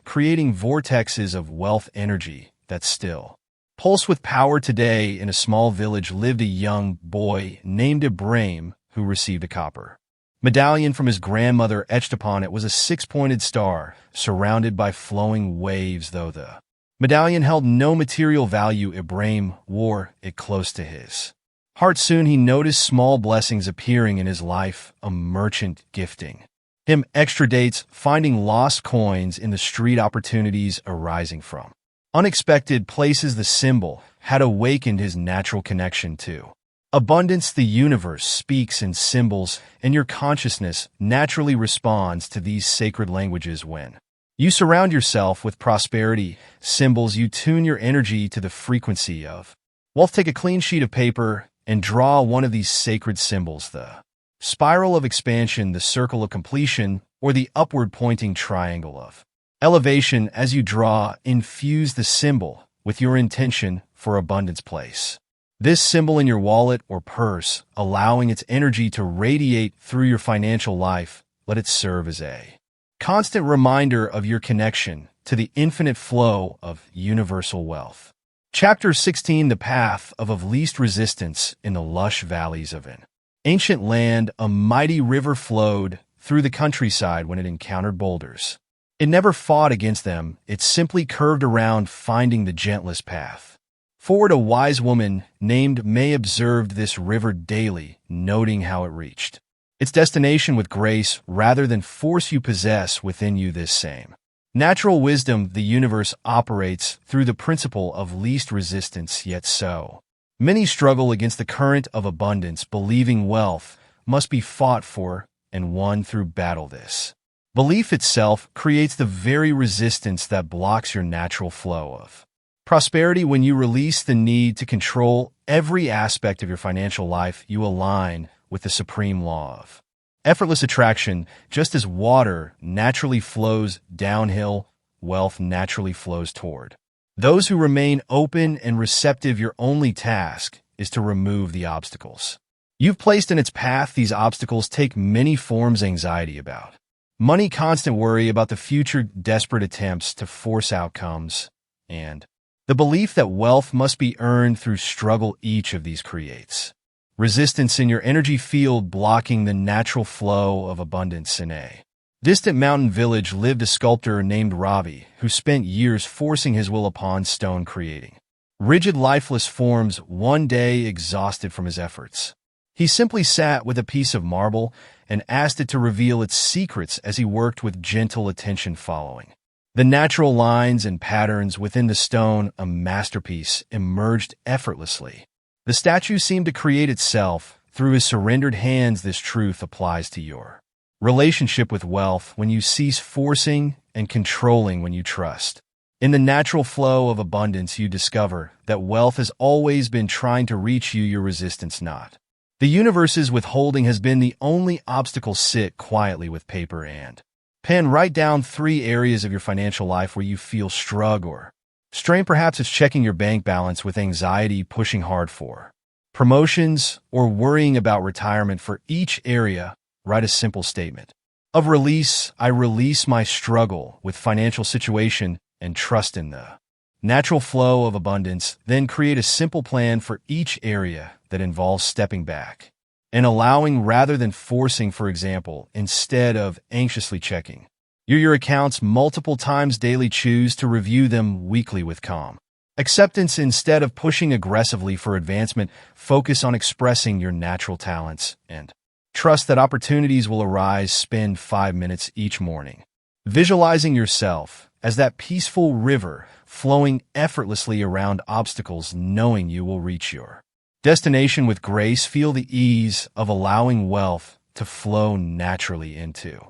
creating vortexes of wealth energy that still pulse with power. Today, in a small village, lived a young boy named Ibrahim who received a copper medallion from his grandmother. Etched upon it was a 6-pointed star surrounded by flowing waves. Though the medallion held no material value, Ibrahim wore it close to his heart. Soon he noticed small blessings appearing in his life, a merchant gifting him extra dates, finding lost coins in the street, opportunities arising from unexpected places. The symbol had awakened his natural connection to Abundance, the universe speaks in symbols, and your consciousness naturally responds to these sacred languages when you surround yourself with prosperity symbols. You tune your energy to the frequency of wealth. Take a clean sheet of paper and draw one of these sacred symbols: the spiral of expansion, the circle of completion, or the upward-pointing triangle of elevation. As you draw, infuse the symbol with your intention for abundance. Place this symbol in your wallet or purse, allowing its energy to radiate through your financial life. Let it serve as a constant reminder of your connection to the infinite flow of universal wealth. Chapter 16: The Path of Least Resistance. In the lush valleys of an ancient land, a mighty river flowed through the countryside. When it encountered boulders, it never fought against them. It simply curved around, finding the gentlest path forward. A wise woman named May observed this river daily, noting how it reached its destination with grace rather than force. You possess within you this same natural wisdom. The universe operates through the principle of least resistance, yet so many struggle against the current of abundance, believing wealth must be fought for and won through battle. This belief itself creates the very resistance that blocks your natural flow of prosperity. When you release the need to control every aspect of your financial life, you align with the supreme law of effortless attraction. Just as water naturally flows downhill, wealth naturally flows toward those who remain open and receptive. Your only task is to remove the obstacles you've placed in its path. These obstacles take many forms: anxiety about money, constant worry about the future, desperate attempts to force outcomes, and the belief that wealth must be earned through struggle. Each of these creates resistance in your energy field, blocking the natural flow of abundance. In a distant mountain village lived a sculptor named Ravi, who spent years forcing his will upon stone, creating rigid, lifeless forms. One day, exhausted from his efforts, he simply sat with a piece of marble and asked it to reveal its secrets. As he worked with gentle attention, following the natural lines and patterns within the stone, a masterpiece emerged effortlessly. The statue seemed to create itself through his surrendered hands. This truth applies to your relationship with wealth: when you cease forcing and controlling, when you trust in the natural flow of abundance, you discover that wealth has always been trying to reach you. Your resistance, not the universe's withholding, has been the only obstacle. Sit quietly with paper and pen. Write down 3 areas of your financial life where you feel struggle or strain. Perhaps it's checking your bank balance with anxiety, pushing hard for promotions, or worrying about retirement. For each area, write a simple statement of release. I release my struggle with financial situation and trust in the natural flow of abundance. Then create a simple plan for each area that involves stepping back and allowing rather than forcing. For example, instead of anxiously checking your accounts multiple times daily, choose to review them weekly with calm acceptance. Instead of pushing aggressively for advancement, focus on expressing your natural talents and trust that opportunities will arise. Spend 5 minutes each morning visualizing yourself as that peaceful river flowing effortlessly around obstacles, knowing you will reach your destination with grace. Feel the ease of allowing wealth to flow naturally into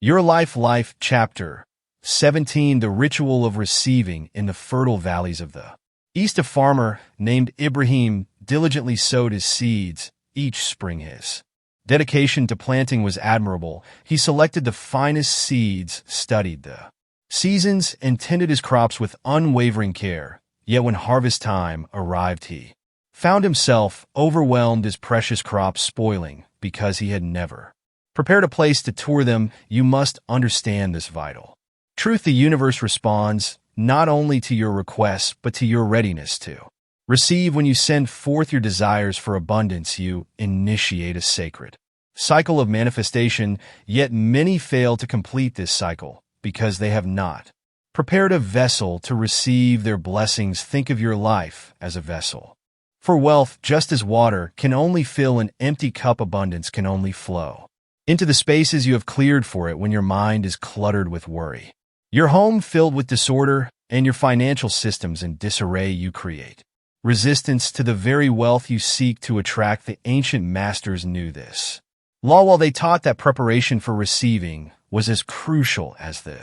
your life. Chapter 17: The Ritual of Receiving. In the fertile valleys of the east, a farmer named Ibrahim diligently sowed his seeds each spring. His dedication to planting was admirable. He selected the finest seeds, studied the seasons, and tended his crops with unwavering care. Yet when harvest time arrived, he found himself overwhelmed, his precious crops spoiling because he had never prepared a place to tour them. You must understand this vital truth: the universe responds not only to your requests, but to your readiness to receive. When you send forth your desires for abundance, you initiate a sacred cycle of manifestation. Yet many fail to complete this cycle because they have not prepared a vessel to receive their blessings. Think of your life as a vessel for wealth. Just as water can only fill an empty cup, abundance can only flow into the spaces you have cleared for it. When your mind is cluttered with worry, your home filled with disorder, and your financial systems in disarray, you create resistance to the very wealth you seek to attract. The ancient masters knew this. While they taught that preparation for receiving was as crucial as the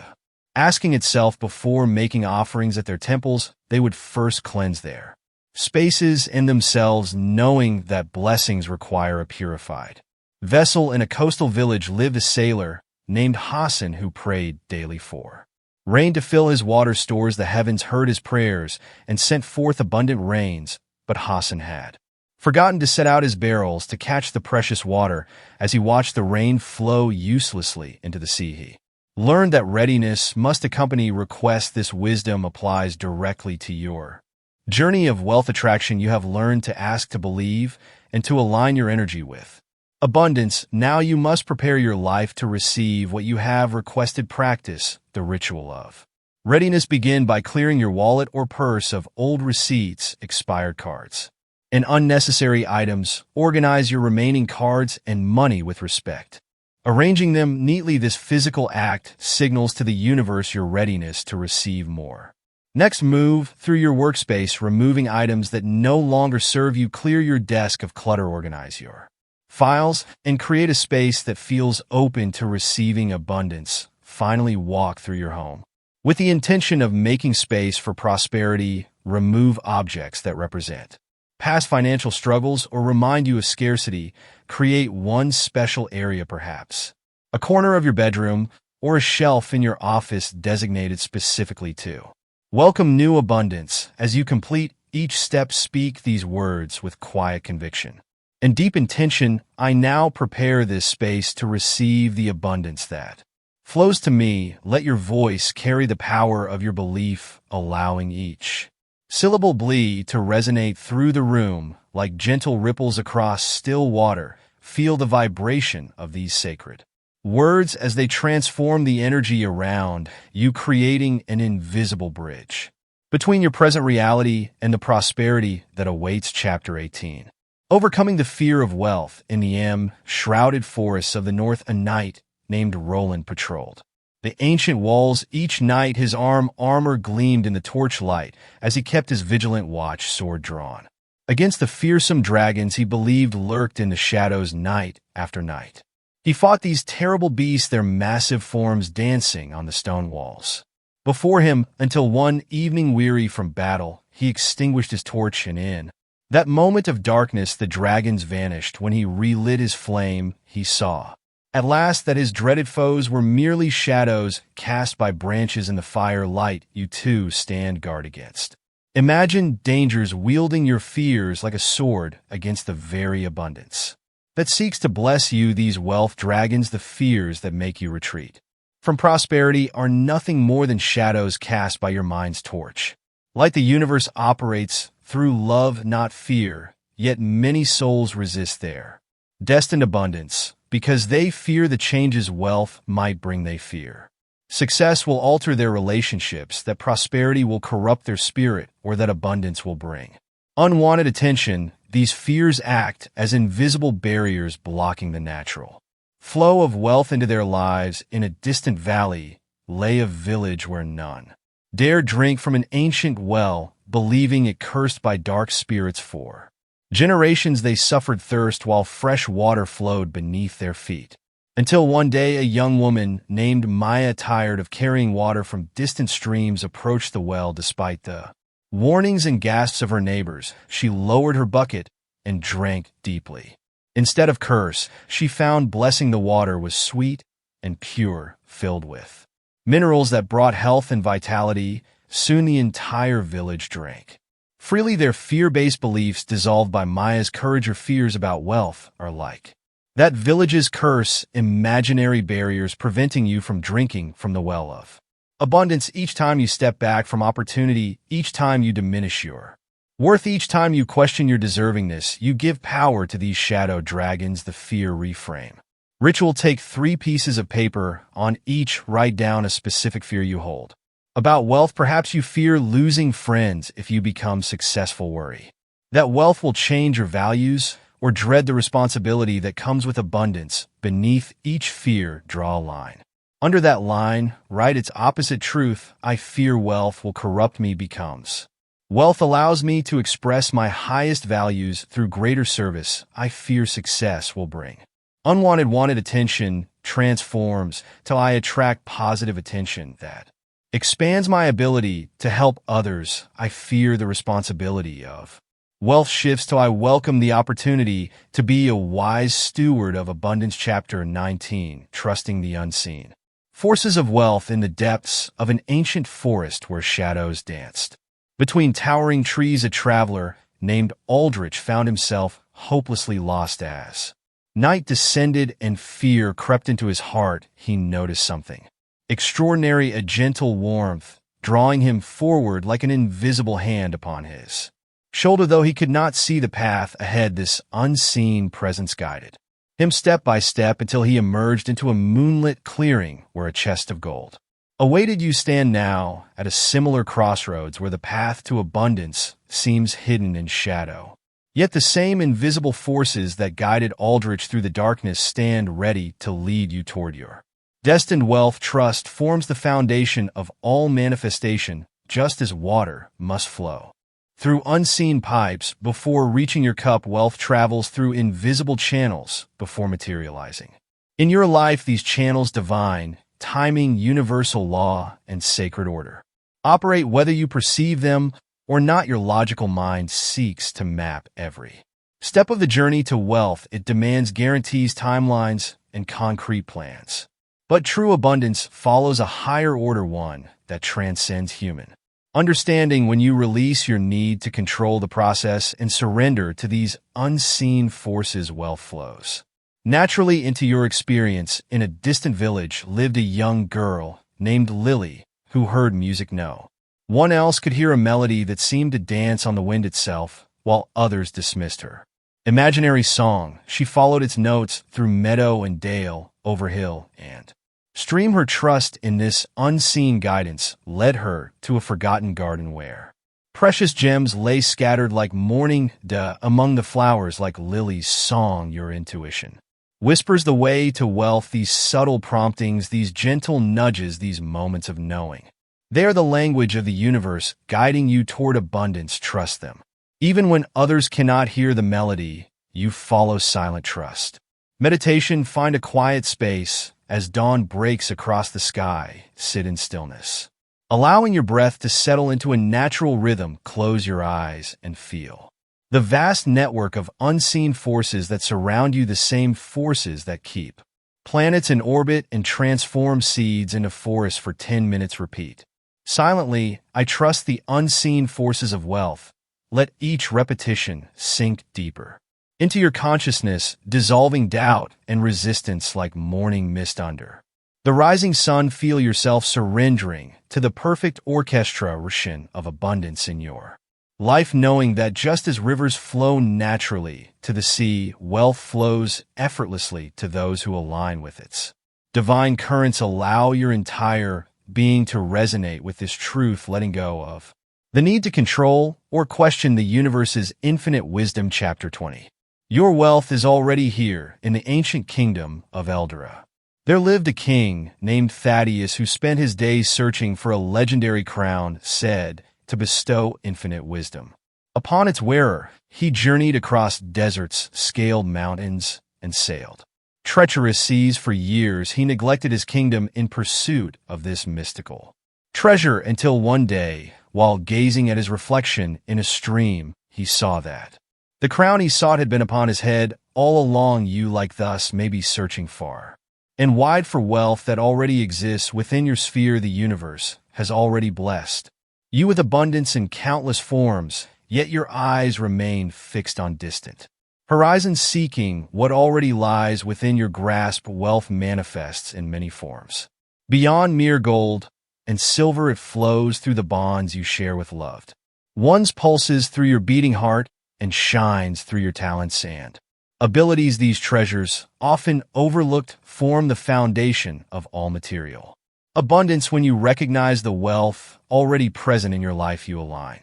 asking itself before making offerings at their temples, they would first cleanse their spaces and themselves, knowing that blessings require a purified vessel. In a coastal village lived a sailor named Hassan who prayed daily for rain to fill his water stores. The heavens heard his prayers and sent forth abundant rains, but Hassan had forgotten to set out his barrels to catch the precious water. As he watched the rain flow uselessly into the sea, he learned that readiness must accompany request. This wisdom applies directly to your journey of wealth attraction. You have learned to ask, to believe, and to align your energy with abundance. Now you must prepare your life to receive what you have requested. Practice the ritual of readiness. Begin by clearing your wallet or purse of old receipts, expired cards, and unnecessary items. Organize your remaining cards and money with respect, arranging them neatly. This physical act signals to the universe your readiness to receive more. Next, move through your workspace, removing items that no longer serve you. Clear your desk of clutter, organize your files, and create a space that feels open to receiving abundance. Finally, walk through your home with the intention of making space for prosperity. Remove objects that represent past financial struggles or remind you of scarcity. Create one special area, perhaps a corner of your bedroom or a shelf in your office designated specifically to welcome new abundance. As you complete each step, speak these words with quiet conviction and deep intention. I now prepare this space to receive the abundance that flows to me. Let your voice carry the power of your belief, allowing each syllable bleed to resonate through the room like gentle ripples across still water. Feel the vibration of these sacred words as they transform the energy around you, creating an invisible bridge between your present reality and the prosperity that awaits. Chapter 18. Overcoming the fear of wealth. In the shrouded forests of the north, a knight named Roland patrolled the ancient walls. Each night his armor gleamed in the torchlight as he kept his vigilant watch, sword drawn against the fearsome dragons he believed lurked in the shadows. Night after night he fought these terrible beasts, their massive forms dancing on the stone walls before him, until one evening, weary from battle, he extinguished his torch, and in that moment of darkness the dragons vanished. When he relit his flame, he saw at last that his dreaded foes were merely shadows cast by branches in the firelight. You too stand guard against imagine dangers, wielding your fears like a sword against the very abundance that seeks to bless you. These wealth dragons, the fears that make you retreat from prosperity, are nothing more than shadows cast by your mind's torch. Like the universe operates through love, not fear, yet many souls resist their destined abundance because they fear the changes wealth might bring. They fear success will alter their relationships, that prosperity will corrupt their spirit, or that abundance will bring unwanted attention. These fears act as invisible barriers blocking the natural flow of wealth into their lives. In a distant valley lay a village where none dare drink from an ancient well, believing it cursed by dark spirits. For generations they suffered thirst while fresh water flowed beneath their feet, until one day a young woman named Maya, tired of carrying water from distant streams, approached the well. Despite the warnings and gasps of her neighbors, she lowered her bucket and drank deeply. Instead of curse, she found blessing. The water was sweet and pure, filled with minerals that brought health and vitality. Soon the entire village drank freely. Their fear-based beliefs dissolved by Maya's courage. Her fears about wealth are like that village's curse, imaginary barriers preventing you from drinking from the well of abundance. Each time you step back from opportunity, each time you diminish your worth, each time you question your deservingness, you give power to these shadow dragons. The fear reframe ritual. Take 3 pieces of paper. On each, write down a specific fear you hold about wealth. Perhaps you fear losing friends if you become successful. Worry that wealth will change your values, or dread the responsibility that comes with abundance. Beneath each fear, draw a line. Under that line, write its opposite truth. I fear wealth will corrupt me. Becomes Wealth allows me to express my highest values through greater service I fear success will bring. Unwanted attention transforms till I attract positive attention that expands my ability to help others I fear the responsibility of. Wealth shifts till I welcome the opportunity to be a wise steward of abundance. Chapter 19, Trusting the Unseen. Forces of wealth in the depths of an ancient forest where shadows danced. Between towering trees a traveler named Aldrich found himself hopelessly lost as night descended and fear crept into his heart. He noticed something extraordinary, a gentle warmth, drawing him forward like an invisible hand upon his shoulder. Though he could not see the path ahead, this unseen presence guided him step by step until he emerged into a moonlit clearing where a chest of gold awaited. You stand now at a similar crossroads where the path to abundance seems hidden in shadow. Yet the same invisible forces that guided Aldrich through the darkness stand ready to lead you toward your destined wealth. Trust forms the foundation of all manifestation, just as water must flow through unseen pipes before reaching your cup. Wealth travels through invisible channels before materializing. In your life, these channels, divine timing, universal law, and sacred order, operate whether you perceive them or not. Your logical mind seeks to map every step of the journey to wealth. It demands guarantees, timelines, and concrete plans. But true abundance follows a higher order, one that transcends human understanding. When you release your need to control the process and surrender to these unseen forces, wealth flows naturally into your experience. In a distant village lived a young girl named Lily who heard music no one else could hear, a melody that seemed to dance on the wind itself, while others dismissed her imaginary song. She followed its notes through meadow and dale, over hill and stream. Her trust in this unseen guidance led her to a forgotten garden where precious gems lay scattered like morning dew among the flowers. Like Lily's song, your intuition whispers the way to wealth. These subtle promptings, these gentle nudges, these moments of knowing, they are the language of the universe guiding you toward abundance. Trust them. Even when others cannot hear the melody, you follow silent trust. Meditation, find a quiet space. As dawn breaks across the sky, sit in stillness, allowing your breath to settle into a natural rhythm. Close your eyes and feel the vast network of unseen forces that surround you, the same forces that keep planets in orbit and transform seeds into forests. For 10 minutes, repeat silently, I trust the unseen forces of wealth. Let each repetition sink deeper into your consciousness, dissolving doubt and resistance like morning mist under the rising sun. Feel yourself surrendering to the perfect orchestration of abundance in your life, knowing that just as rivers flow naturally to the sea, wealth flows effortlessly to those who align with its divine currents. Allow your entire being to resonate with this truth, letting go of the need to control or question the universe's infinite wisdom. Chapter 20. Your wealth is already here. In the ancient kingdom of Eldora, there lived a king named Thaddeus who spent his days searching for a legendary crown said to bestow infinite wisdom upon its wearer. He journeyed across deserts, scaled mountains, and sailed treacherous seas. For years, he neglected his kingdom in pursuit of this mystical treasure until one day, while gazing at his reflection in a stream, he saw that the crown he sought had been upon his head all along. You, like thus, may be searching far and wide for wealth that already exists within your sphere. The universe has already blessed you with abundance in countless forms, yet your eyes remain fixed on distant horizons, seeking what already lies within your grasp. Wealth manifests in many forms. Beyond mere gold and silver, it flows through the bonds you share with loved ones, pulses through your beating heart, and shines through your talents and abilities. These treasures, often overlooked, form the foundation of all material abundance. When you recognize the wealth already present in your life, you align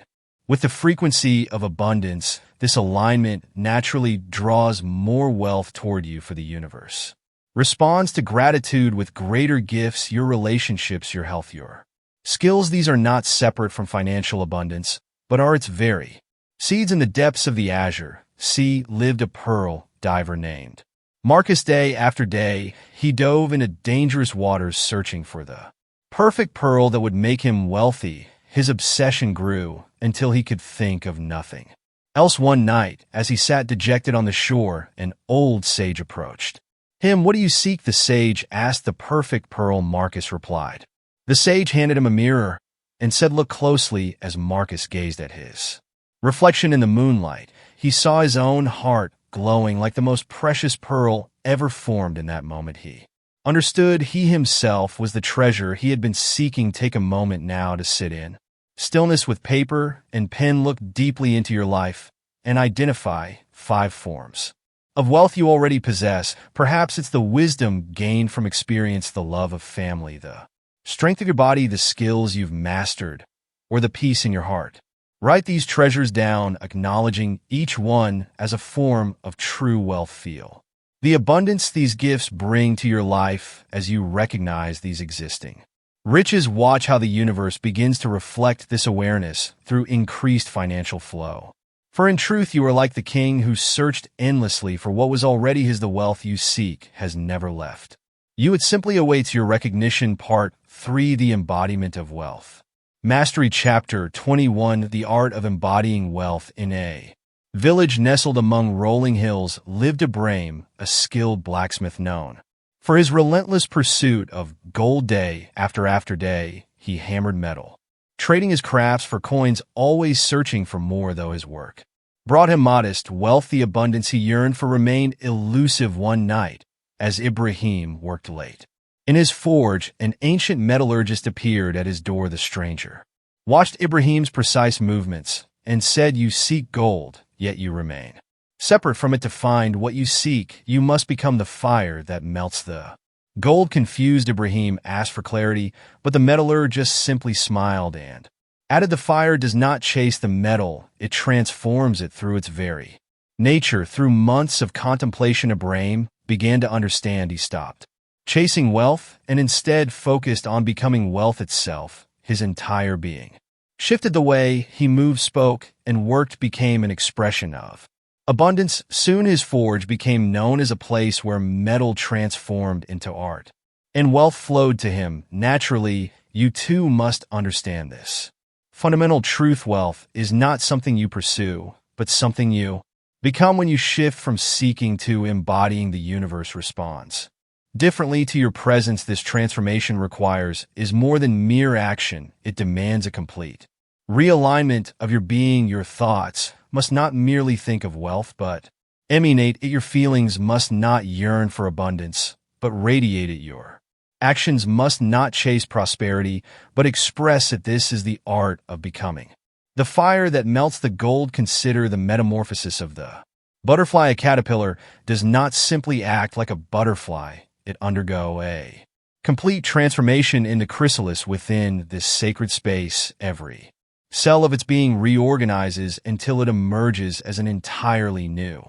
with the frequency of abundance. This alignment naturally draws more wealth toward you, for the universe responds to gratitude with greater gifts. Your relationships, your health, your skills, these are not separate from financial abundance. but are its very seeds in the depths of the azure sea lived a pearl diver named Marcus. Day after day, he dove into dangerous waters searching for the perfect pearl that would make him wealthy. His obsession grew until he could think of nothing else. One night, as he sat dejected on the shore, an old sage approached him. "What do you seek?" the sage asked. "The perfect pearl," Marcus replied. The sage handed him a mirror and said, "Look closely." As Marcus gazed at his reflection in the moonlight, he saw his own heart glowing like the most precious pearl ever formed. In that moment, he understood he himself was the treasure he had been seeking. Take a moment now to sit in stillness with paper and pen. Look deeply into your life and identify 5 forms of wealth you already possess. Perhaps it's the wisdom gained from experience, the love of family, the strength of your body, the skills you've mastered, or the peace in your heart. Write these treasures down, acknowledging each one as a form of true wealth. Feel the abundance these gifts bring to your life as you recognize these existing riches. Watch how the universe begins to reflect this awareness through increased financial flow. For in truth, you are like the king who searched endlessly for what was already his. The wealth you seek has never left you. It simply awaits your recognition. Part 3: The Embodiment of Wealth. Mastery. Chapter 21: The Art of Embodying Wealth. In a village nestled among rolling hills lived Ibrahim, a skilled blacksmith known for his relentless pursuit of gold. Day after day, he hammered metal, trading his crafts for coins, always searching for more. Though his work brought him modest wealth, the abundance he yearned for remained elusive. One night, as Ibrahim worked late in his forge, an ancient metallurgist appeared at his door. The stranger watched Ibrahim's precise movements and said, "You seek gold, yet you remain separate from it. To find what you seek, you must become the fire that melts the gold." Confused, Ibrahim asked for clarity, but the metallurgist simply smiled and added, "The fire does not chase the metal, it transforms it through its very nature." Through months of contemplation, Ibrahim began to understand. He stopped chasing wealth and instead focused on becoming wealth itself. His entire being shifted. The way he moved, spoke, and worked became an expression of abundance. Soon his forge became known as a place where metal transformed into art, and wealth flowed to him naturally. You too must understand this fundamental truth. Wealth is not something you pursue, but something you become. When you shift from seeking to embodying, the universe responds differently to your presence. This transformation requires is more than mere action. It demands a complete realignment of your being. Your thoughts must not merely think of wealth, but emanate it. Your feelings must not yearn for abundance, but radiate it. Your actions must not chase prosperity, but express it. This is the art of becoming the fire that melts the gold. Consider the metamorphosis of the butterfly. A caterpillar does not simply act like a butterfly. It undergo a complete transformation into chrysalis. Within this sacred space, every cell of its being reorganizes until it emerges as an entirely new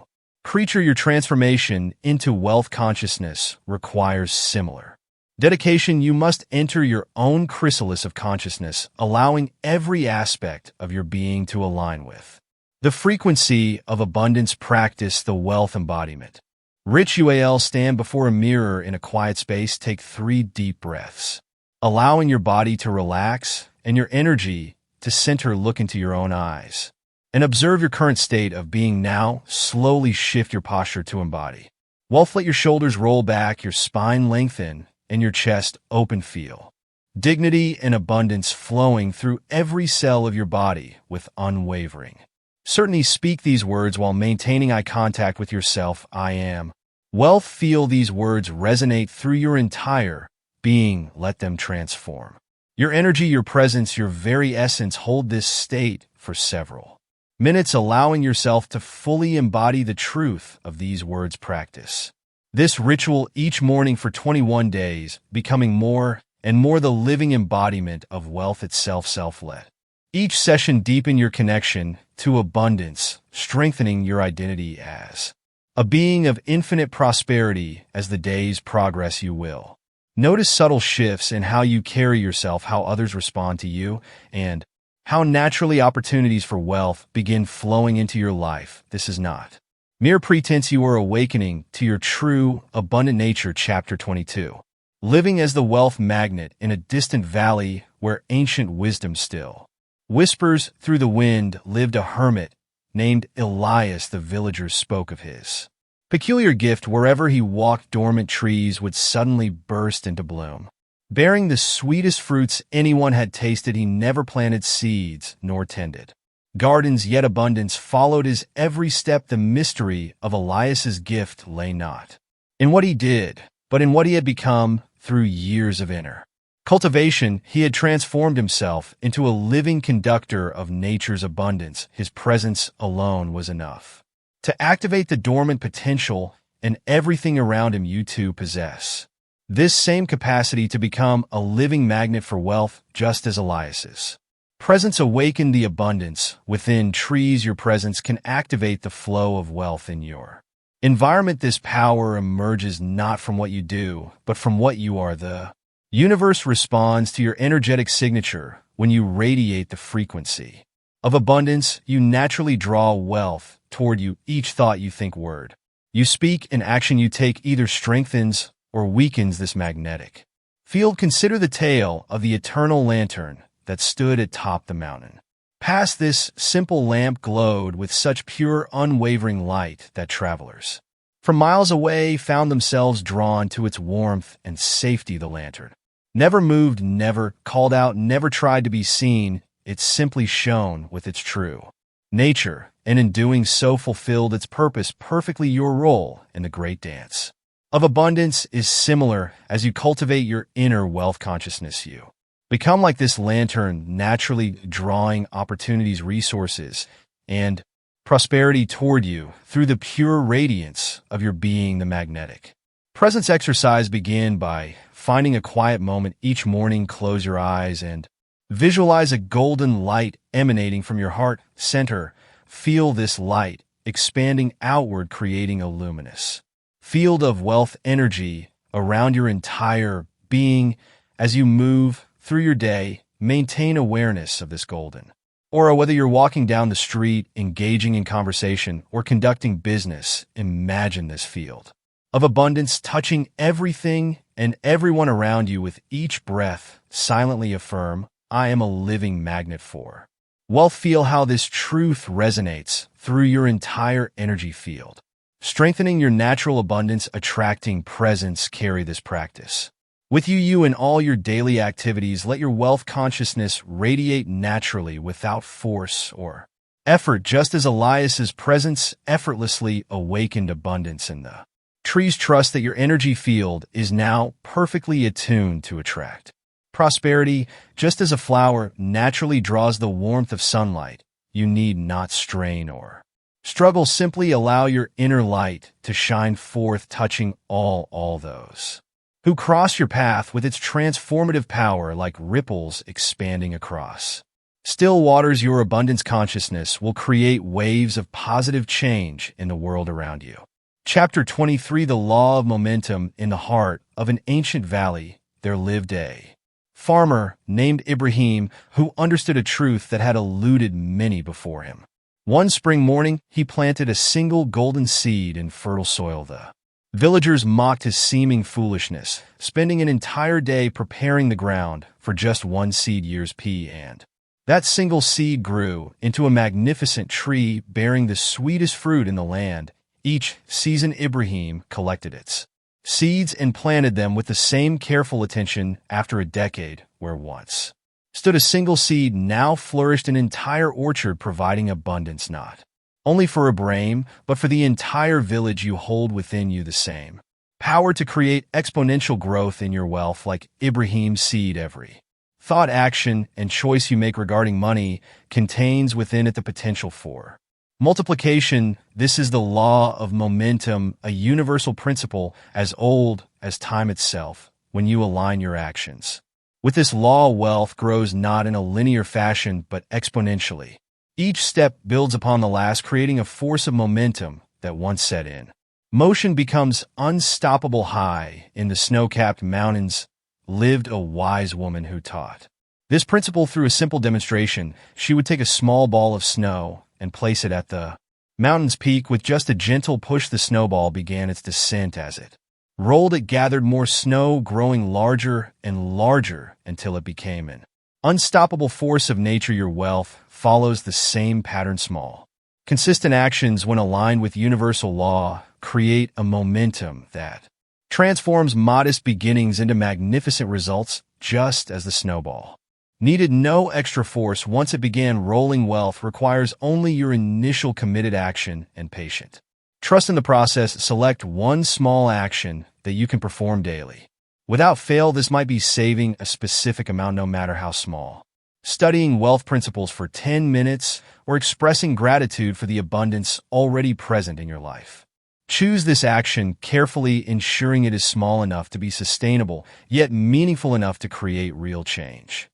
creature. Your transformation into wealth consciousness requires similar dedication. You must enter your own chrysalis of consciousness, allowing every aspect of your being to align with the frequency of abundance. Practice the wealth embodiment. Ritual. Stand before a mirror in a quiet space. Take 3 deep breaths, allowing your body to relax and your energy to center. Look into your own eyes and observe your current state of being now. Slowly shift your posture to embody wealth. Let your shoulders roll back, your spine lengthen, and your chest open. Feel dignity and abundance flowing through every cell of your body with unwavering certainty. Speak these words while maintaining eye contact with yourself. I am wealth. Feel these words resonate through your entire being. Let them transform your energy, your presence, your very essence. Hold this state for several minutes, allowing yourself to fully embody the truth of these words. Practice this ritual each morning for 21 days, becoming more and more the living embodiment of wealth itself. Self-led. Each session deepen your connection to abundance, strengthening your identity as a being of infinite prosperity. As the days progress, you will notice subtle shifts in how you carry yourself, how others respond to you, and how naturally opportunities for wealth begin flowing into your life. This is not mere pretense. You are awakening to your true, abundant nature. Chapter 22. Living as the wealth magnet in a distant valley where ancient wisdom still whispers through the wind lived a hermit named Elias. The villagers spoke of his peculiar gift. Wherever he walked, dormant trees would suddenly burst into bloom, bearing the sweetest fruits anyone had tasted. He never planted seeds nor tended gardens, yet abundance followed his every step. The mystery of Elias's gift lay not in what he did, but in what he had become. Through years of inner cultivation, he had transformed himself into a living conductor of nature's abundance. His presence alone was enough to activate the dormant potential in everything around him. You too possess this same capacity to become a living magnet for wealth, just as Elias's presence awakened the abundance within trees. Your presence can activate the flow of wealth in your environment. This power emerges not from what you do, but from what you are. The universe responds to your energetic signature. When you radiate the frequency of abundance, you naturally draw wealth toward you. Each thought you think, word you speak, and action you take either strengthens or weakens this magnetic field. Consider the tale of the eternal lantern that stood atop the mountain. Past this simple lamp glowed with such pure, unwavering light that travelers from miles away found themselves drawn to its warmth and safety. The lantern never moved, never called out, never tried to be seen. It simply shone with its true nature, and in doing so fulfilled its purpose perfectly. Your role in the great dance of abundance is similar. As you cultivate your inner wealth consciousness, you become like this lantern, naturally drawing opportunities, resources, and prosperity toward you through the pure radiance of your being. The magnetic presence exercise. Begin by finding a quiet moment each morning. Close your eyes and visualize a golden light emanating from your heart center. Feel this light expanding outward, creating a luminous field of wealth energy around your entire being. As you move through your day, maintain awareness of this golden aura. Whether you're walking down the street, engaging in conversation, or conducting business, imagine this field of abundance touching everything and everyone around you. With each breath, silently affirm, I am a living magnet for wealth. Feel how this truth resonates through your entire energy field, strengthening your natural abundance, attracting presence. Carry this practice with you in all your daily activities. Let your wealth consciousness radiate naturally without force or effort, just as Elias's presence effortlessly awakened abundance in the trees. Trust that your energy field is now perfectly attuned to attract prosperity. Just as a flower naturally draws the warmth of sunlight, you need not strain or struggle. Simply allow your inner light to shine forth, touching all those who cross your path with its transformative power. Like ripples expanding across still waters, your abundance consciousness will create waves of positive change in the world around you. Chapter 23. The law of momentum. In the heart of an ancient valley, there lived a farmer named Ibrahim who understood a truth that had eluded many before him. One spring morning, he planted a single golden seed in fertile soil. The villagers mocked his seeming foolishness, spending an entire day preparing the ground for just one seed. Years passed, and that single seed grew into a magnificent tree bearing the sweetest fruit in the land. Each season, Ibrahim collected its seeds and planted them with the same careful attention. After a decade, where once stood a single seed, now flourished an entire orchard, providing abundance not only for Ibrahim, but for the entire village. You hold within you the same power to create exponential growth in your wealth. Like Ibrahim's seed, every thought, action, and choice you make regarding money contains within it the potential for multiplication. This is the law of momentum, a universal principle as old as time itself. When you align your actions with this law, wealth grows not in a linear fashion, but exponentially. Each step builds upon the last, creating a force of momentum that once set in motion becomes unstoppable. High in the snow-capped mountains lived a wise woman who taught This principle through a simple demonstration. She would take a small ball of snow and place it at the mountain's peak. With just a gentle push, the snowball began its descent. As it rolled, it gathered more snow, growing larger and larger until it became an unstoppable force of nature. Your wealth follows the same pattern. Small, consistent actions, when aligned with universal law, create a momentum that transforms modest beginnings into magnificent results, just as the snowball needed no extra force once it began rolling. Wealth requires only your initial committed action and patient trust in the process. Select one small action that you can perform daily without fail. This might be saving a specific amount, no matter how small, studying wealth principles for 10 minutes, or expressing gratitude for the abundance already present in your life. Choose this action carefully, ensuring it is small enough to be sustainable, yet meaningful enough to create real change.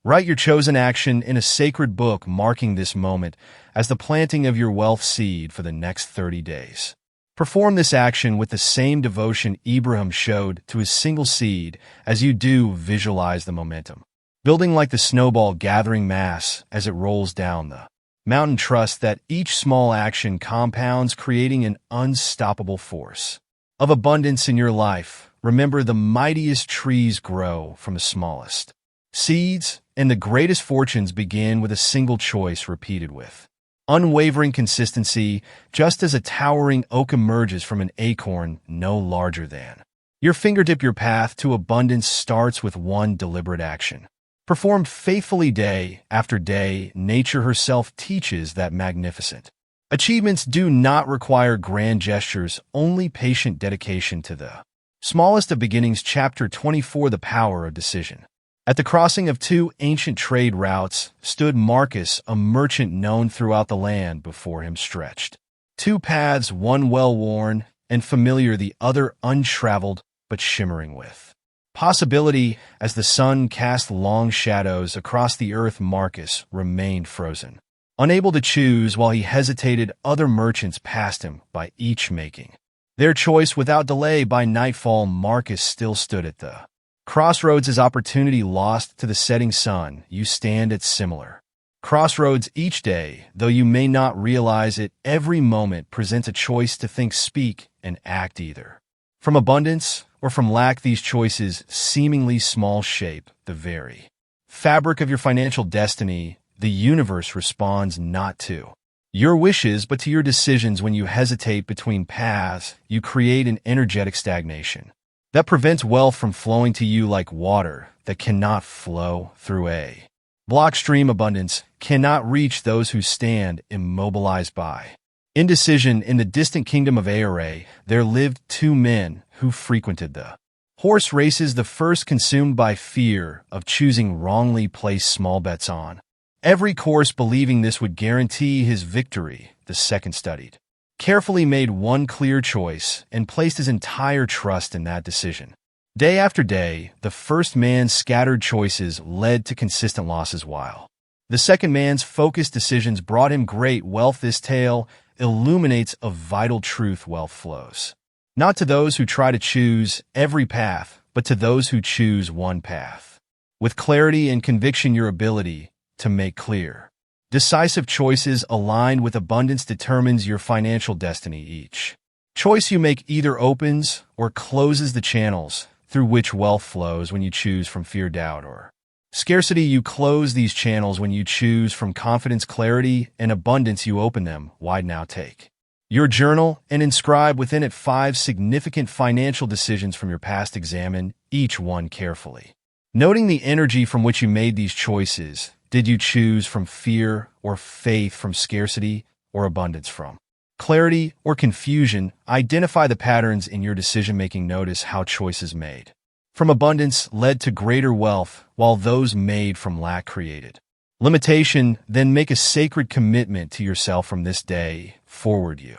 Write your chosen action in a sacred book, marking this moment as the planting of your wealth seed for the next 30 days. Perform this action with the same devotion Abraham showed to his single seed. As you do, visualize the momentum building like the snowball, gathering mass as it rolls down the mountain. Trust that each small action compounds, creating an unstoppable force of abundance in your life. Remember, the mightiest trees grow from the smallest seeds, and the greatest fortunes begin with a single choice repeated with unwavering consistency. Just as a towering oak emerges from an acorn no larger than your fingertip, your path to abundance starts with one deliberate action performed faithfully day after day. Nature herself teaches that magnificent achievements do not require grand gestures, only patient dedication to the smallest of beginnings. Chapter 24: The Power of Decision. At the crossing of two ancient trade routes stood Marcus, a merchant known throughout the land. Before him stretched two paths, one well-worn and familiar, the other untraveled but shimmering with possibility. As the sun cast long shadows across the earth, Marcus remained frozen, unable to choose. While he hesitated, other merchants passed him by, each making their choice without delay. By nightfall, Marcus still stood at the crossroads, his opportunity lost to the setting sun. You stand at similar crossroads each day, though you may not realize it. Every moment presents a choice to think, speak, and act, either from abundance or from lack. These choices, seemingly small, shape the very fabric of your financial destiny. The universe responds not to your wishes, but to your decisions. When you hesitate between paths, you create an energetic stagnation that prevents wealth from flowing to you. Like water that cannot flow through a block stream, abundance cannot reach those who stand immobilized by indecision. In the distant kingdom of Ara, there lived two men who frequented the horse races. The first, consumed by fear of choosing wrongly, placed small bets on every course, believing this would guarantee his victory. The second studied carefully, made one clear choice, and placed his entire trust in that decision. Day after day, the first man's scattered choices led to consistent losses, while the second man's focused decisions brought him great wealth. This tale illuminates a vital truth: wealth flows not to those who try to choose every path, but to those who choose one path with clarity and conviction. Your ability to make clear, decisive choices aligned with abundance determines your financial destiny. Each choice you make either opens or closes the channels through which wealth flows. When you choose from fear, doubt, or scarcity, you close these channels. When you choose from confidence, clarity, and abundance, you open them wide. Now take your journal and inscribe within it 5 significant financial decisions from your past. Examine each one carefully, noting the energy from which you made these choices. Did you choose from fear or faith, from scarcity or abundance, from clarity or confusion? Identify the patterns in your decision-making. Notice how choices made from abundance led to greater wealth, while those made from lack created limitation. Then make a sacred commitment to yourself. From this day forward, you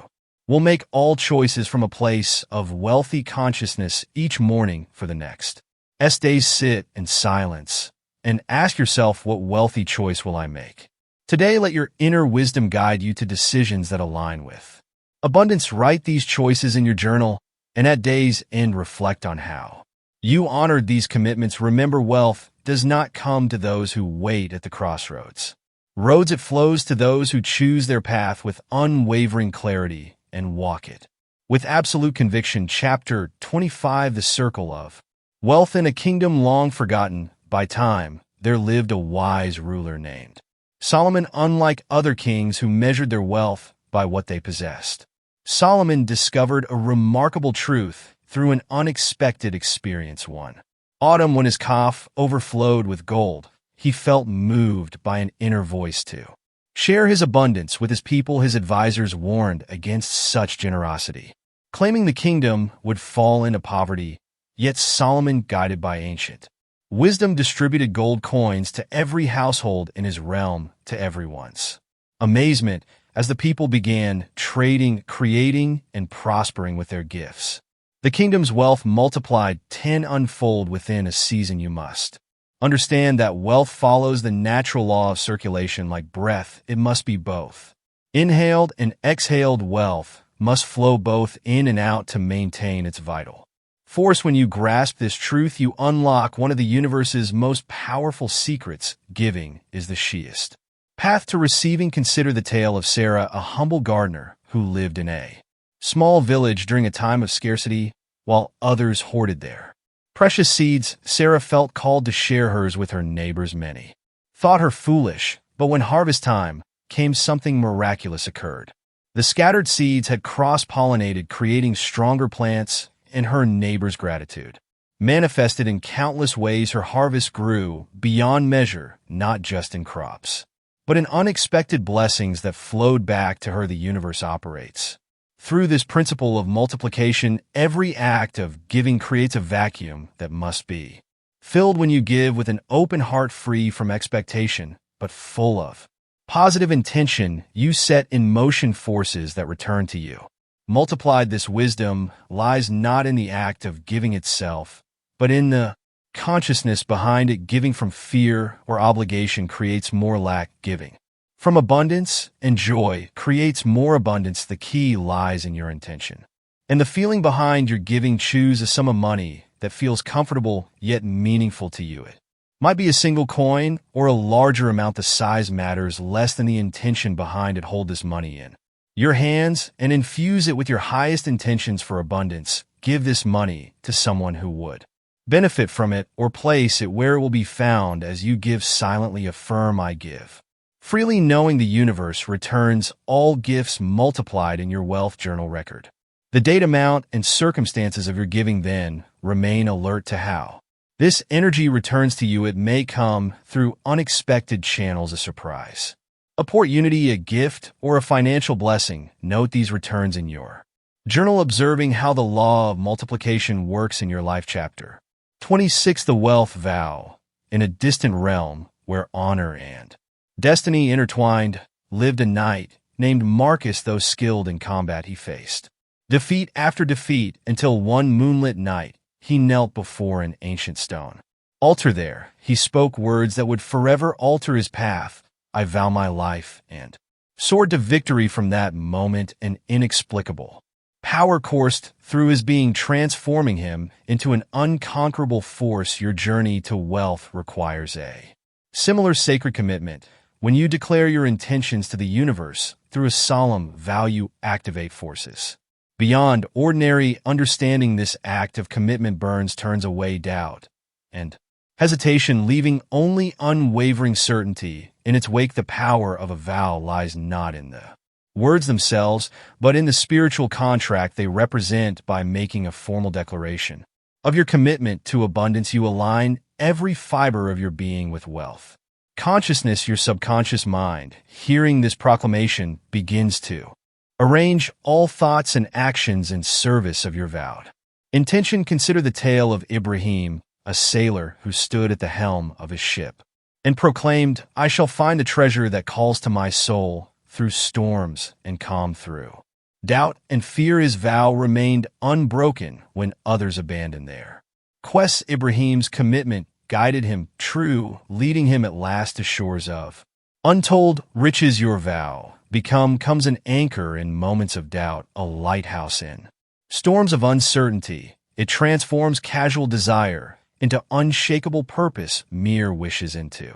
will make all choices from a place of wealthy consciousness. Each morning for the next days, sit in silence and ask yourself, what wealthy choice will I make today? Let your inner wisdom guide you to decisions that align with abundance. Write these choices in your journal, and at day's end, reflect on how you honored these commitments. Remember, wealth does not come to those who wait at the crossroads. Roads it flows to those who choose their path with unwavering clarity and walk it. With absolute conviction, Chapter 25, The Circle of Wealth. In a kingdom long forgotten by time, there lived a wise ruler named Solomon. Unlike other kings who measured their wealth by what they possessed, Solomon discovered a remarkable truth through an unexpected experience. One autumn, when his coff overflowed with gold, he felt moved by an inner voice to share his abundance with his people. His advisors warned against such generosity, claiming the kingdom would fall into poverty. Yet Solomon, guided by ancient wisdom, distributed gold coins to every household in his realm, to everyone's amazement, as the people began trading, creating, and prospering with their gifts. The kingdom's wealth multiplied 10-fold within a season. You must understand that wealth follows the natural law of circulation like breath. It must be both inhaled and exhaled. Wealth must flow both in and out to maintain its vital force. When you grasp this truth, you unlock one of the universe's most powerful secrets. Giving is the surest path to receiving. Consider the tale of Sarah, a humble gardener who lived in a small village during a time of scarcity while others hoarded their precious seeds. Sarah felt called to share hers with her neighbors. Many thought her foolish, but when harvest time came, something miraculous occurred. The scattered seeds had cross-pollinated, creating stronger plants, and her neighbors' gratitude manifested in countless ways. Her harvest grew beyond measure, not just in crops, but in unexpected blessings that flowed back to her. The universe operates through this principle of multiplication. Every act of giving creates a vacuum that must be filled. When you give with an open heart, free from expectation, but full of positive intention, you set in motion forces that return to you multiplied. This wisdom lies not in the act of giving itself, but in the consciousness behind it. Giving from fear or obligation creates more lack. Giving from abundance and joy creates more abundance. The key lies in your intention and the feeling behind your giving. Choose a sum of money that feels comfortable yet meaningful to you. It might be a single coin or a larger amount. The size matters less than the intention behind it. Hold this money in your hands and infuse it with your highest intentions for abundance. Give this money to someone who would benefit from it, or place it where it will be found. As you give silently, affirm, I give freely, knowing the universe returns all gifts multiplied in your wealth journal record. The date, amount, and circumstances of your giving. Then remain alert to how this energy returns to you. It may come through unexpected channels, a surprise, opportunity, a gift, or a financial blessing. Note these returns in your journal, observing how the law of multiplication works in your life. Chapter 26, The Wealth Vow. In a distant realm where honor and destiny intertwined, lived a knight named Marcus. Though skilled in combat, he faced defeat after defeat, until one moonlit night he knelt before an ancient stone altar. There he spoke words that would forever alter his path. I vow my life and soared to victory. From that moment, an inexplicable power coursed through his being, transforming him into an unconquerable force. Your journey to wealth requires a similar sacred commitment. When you declare your intentions to the universe through a solemn vow, you activate forces beyond ordinary understanding. This act of commitment turns away doubt and hesitation, leaving only unwavering certainty. In its wake, the power of a vow lies not in the words themselves, but in the spiritual contract they represent. By making a formal declaration of your commitment to abundance, you align every fiber of your being with wealth consciousness. Your subconscious mind, hearing this proclamation, begins to arrange all thoughts and actions in service of your vowed intention. Consider the tale of Ibrahim, a sailor who stood at the helm of his ship and proclaimed, I shall find the treasure that calls to my soul through storms and calm, through doubt and fear. His vow remained unbroken when others abandoned their quests. Ibrahim's commitment guided him true, leading him at last to shores of untold riches. Your vow comes an anchor in moments of doubt, a lighthouse in storms of uncertainty. It transforms casual desire into unshakable purpose mere wishes into.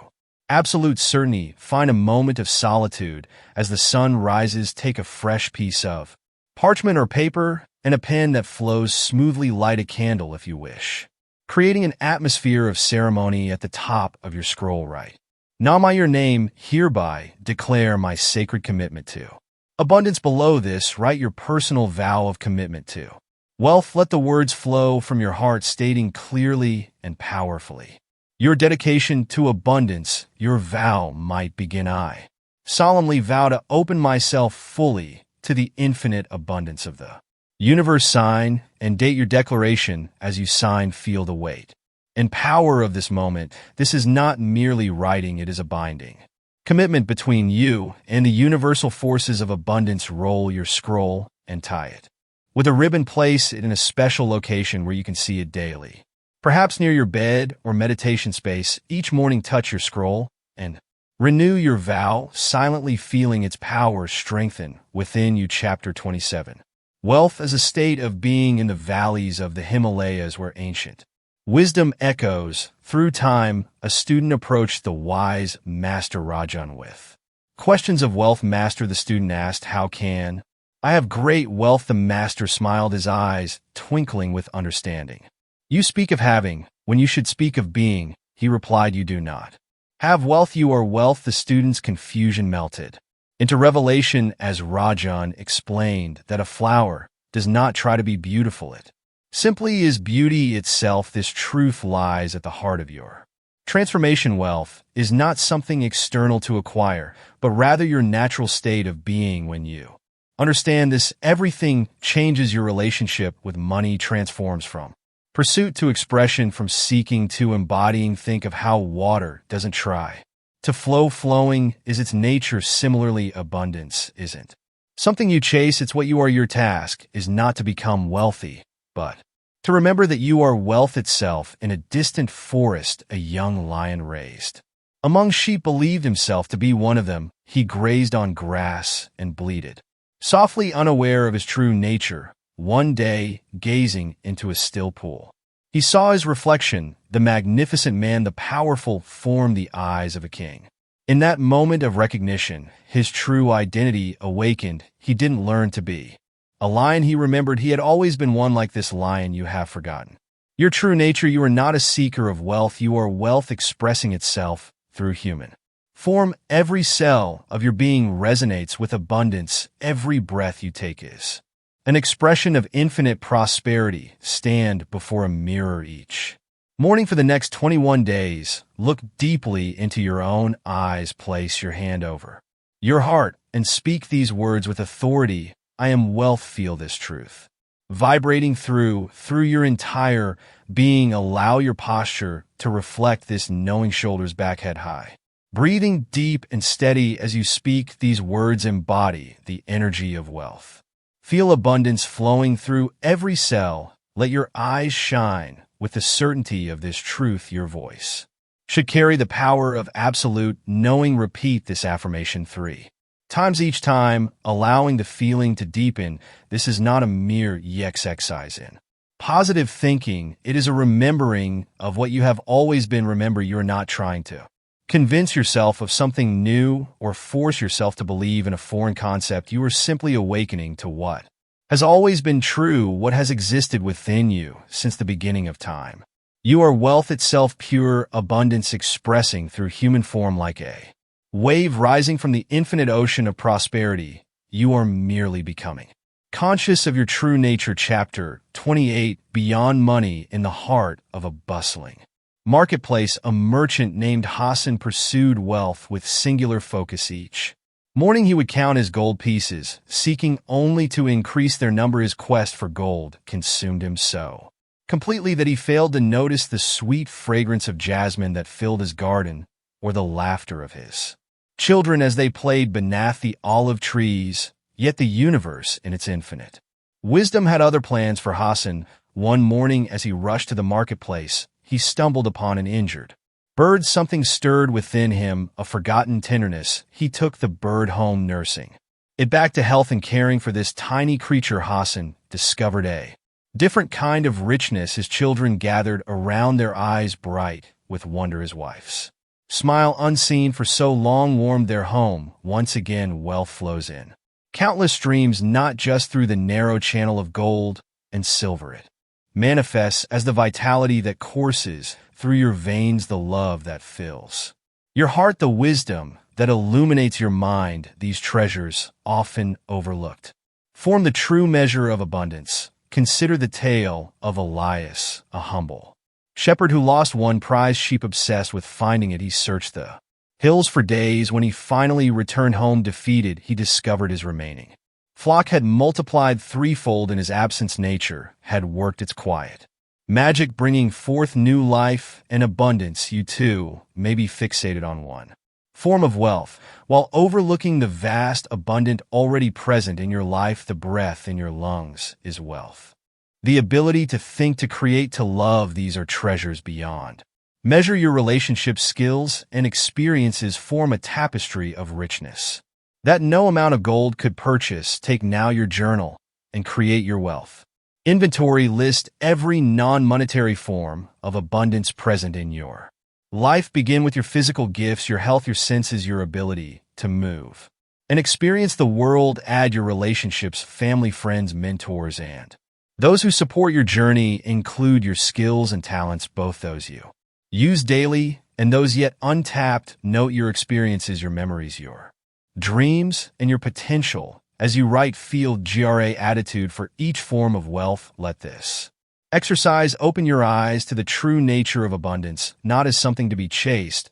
Absolute certainty, find a moment of solitude. As the sun rises, take a fresh piece of parchment or paper and a pen that flows smoothly. Light a candle if you wish, creating an atmosphere of ceremony at the top of your scroll. Write, Nama your name, hereby declare my sacred commitment to abundance. Below this, write your personal vow of commitment to wealth. Let the words flow from your heart, stating clearly and powerfully your dedication to abundance. Your vow might begin. I solemnly vow to open myself fully to the infinite abundance of the universe. Sign and date your declaration. As you sign, feel the weight and power of this moment. This is not merely writing, it is a binding commitment between you and the universal forces of abundance. Roll your scroll and tie it with a ribbon. Place it in a special location where you can see it daily, perhaps near your bed or meditation space. Each morning, touch your scroll and renew your vow, silently feeling its power strengthen within you. Chapter 27. Wealth as a state of being. In the valleys of the Himalayas where ancient wisdom echoes through time, a student approached the wise master Rajan with questions of wealth. Master, the student asked, how can I have great wealth? The master smiled, his eyes twinkling with understanding. You speak of having when you should speak of being. He replied, you do not have wealth, you are wealth. The student's confusion melted into revelation as Rajan explained that a flower does not try to be beautiful, it simply is beauty itself. This truth lies at the heart of your transformation. Wealth is not something external to acquire, but rather your natural state of being. When you understand this, everything changes. Your relationship with money transforms from pursuit to expression, from seeking to embodying. Think of how water doesn't try to flow. Flowing is its nature. Similarly, abundance isn't something you chase, it's what you are. Your task is not to become wealthy, but to remember that you are wealth itself. In a distant forest, a young lion raised among sheep believed himself to be one of them. He grazed on grass and bleated softly, unaware of his true nature. One day, gazing into a still pool, he saw his reflection, the magnificent man, the powerful form, the eyes of a king. In that moment of recognition, his true identity awakened. He didn't learn to be a lion, he remembered he had always been one. Like this lion, you have forgotten your true nature. You are not a seeker of wealth, you are wealth expressing itself through human form. Every cell of your being resonates with abundance. Every breath you take is an expression of infinite prosperity. Stand before a mirror each morning for the next 21 days. Look deeply into your own eyes. Place your hand over your heart and speak these words with authority. I am wealth. Feel this truth vibrating through your entire being. Allow your posture to reflect this knowing. Shoulders back, head high. Breathing deep and steady as you speak these words. Embody the energy of wealth. Feel abundance flowing through every cell. Let your eyes shine with the certainty of this truth. Your voice should carry the power of absolute knowing. Repeat this affirmation 3 times each time, allowing the feeling to deepen. This is not a mere exercise in positive thinking. It is a remembering of what you have always been. Remember, you're not trying to convince yourself of something new or force yourself to believe in a foreign concept. You are simply awakening to what has always been true, what has existed within you since the beginning of time. You are wealth itself, pure abundance expressing through human form. Like a wave rising from the infinite ocean of prosperity, you are merely becoming conscious of your true nature. Chapter 28. Beyond money. In the heart of a bustling marketplace, a merchant named Hassan pursued wealth with singular focus. Each morning he would count his gold pieces, seeking only to increase their number. His quest for gold consumed him so completely that he failed to notice the sweet fragrance of jasmine that filled his garden, or the laughter of his children as they played beneath the olive trees. Yet the universe, in its infinite wisdom, had other plans for Hassan. One morning, as he rushed to the marketplace, he stumbled upon an injured bird. Something stirred within him, a forgotten tenderness. He took the bird home, nursing it back to health and caring for this tiny creature. Hassan discovered a Different kind of richness his children gathered around, their eyes bright with wonder his wife's. Smile unseen for so long warmed their home. Once again wealth flows in. Countless streams, not just through the narrow channel of gold and silver. It manifests as the vitality that courses through your veins, the love that fills your heart, the wisdom that illuminates your mind. These treasures, often overlooked, form the true measure of abundance. Consider the tale of Elias, a humble shepherd who lost one prized sheep. Obsessed with finding it, he searched the hills for days. When he finally returned home defeated, he discovered his remaining flock had multiplied threefold in his absence. Nature had worked its quiet magic, bringing forth new life and abundance. You too may be fixated on one form of wealth, while overlooking the vast, abundant already present in your life. The breath in your lungs is wealth. The ability to think, to create, to love, these are treasures beyond measure. Your relationship skills and experiences form a tapestry of richness that no amount of gold could purchase. Take now your journal and create your wealth inventory. List every non-monetary form of abundance present in your life. Begin with your physical gifts, your health, your senses, your ability to move and experience the world. Add your relationships, family, friends, mentors, and those who support your journey. Include your skills and talents, both those you use daily and those yet untapped. Note your experiences, your memories, your dreams, and your potential. As you write, feel GRA attitude for each form of wealth. Let this exercise open your eyes to the true nature of abundance, not as something to be chased,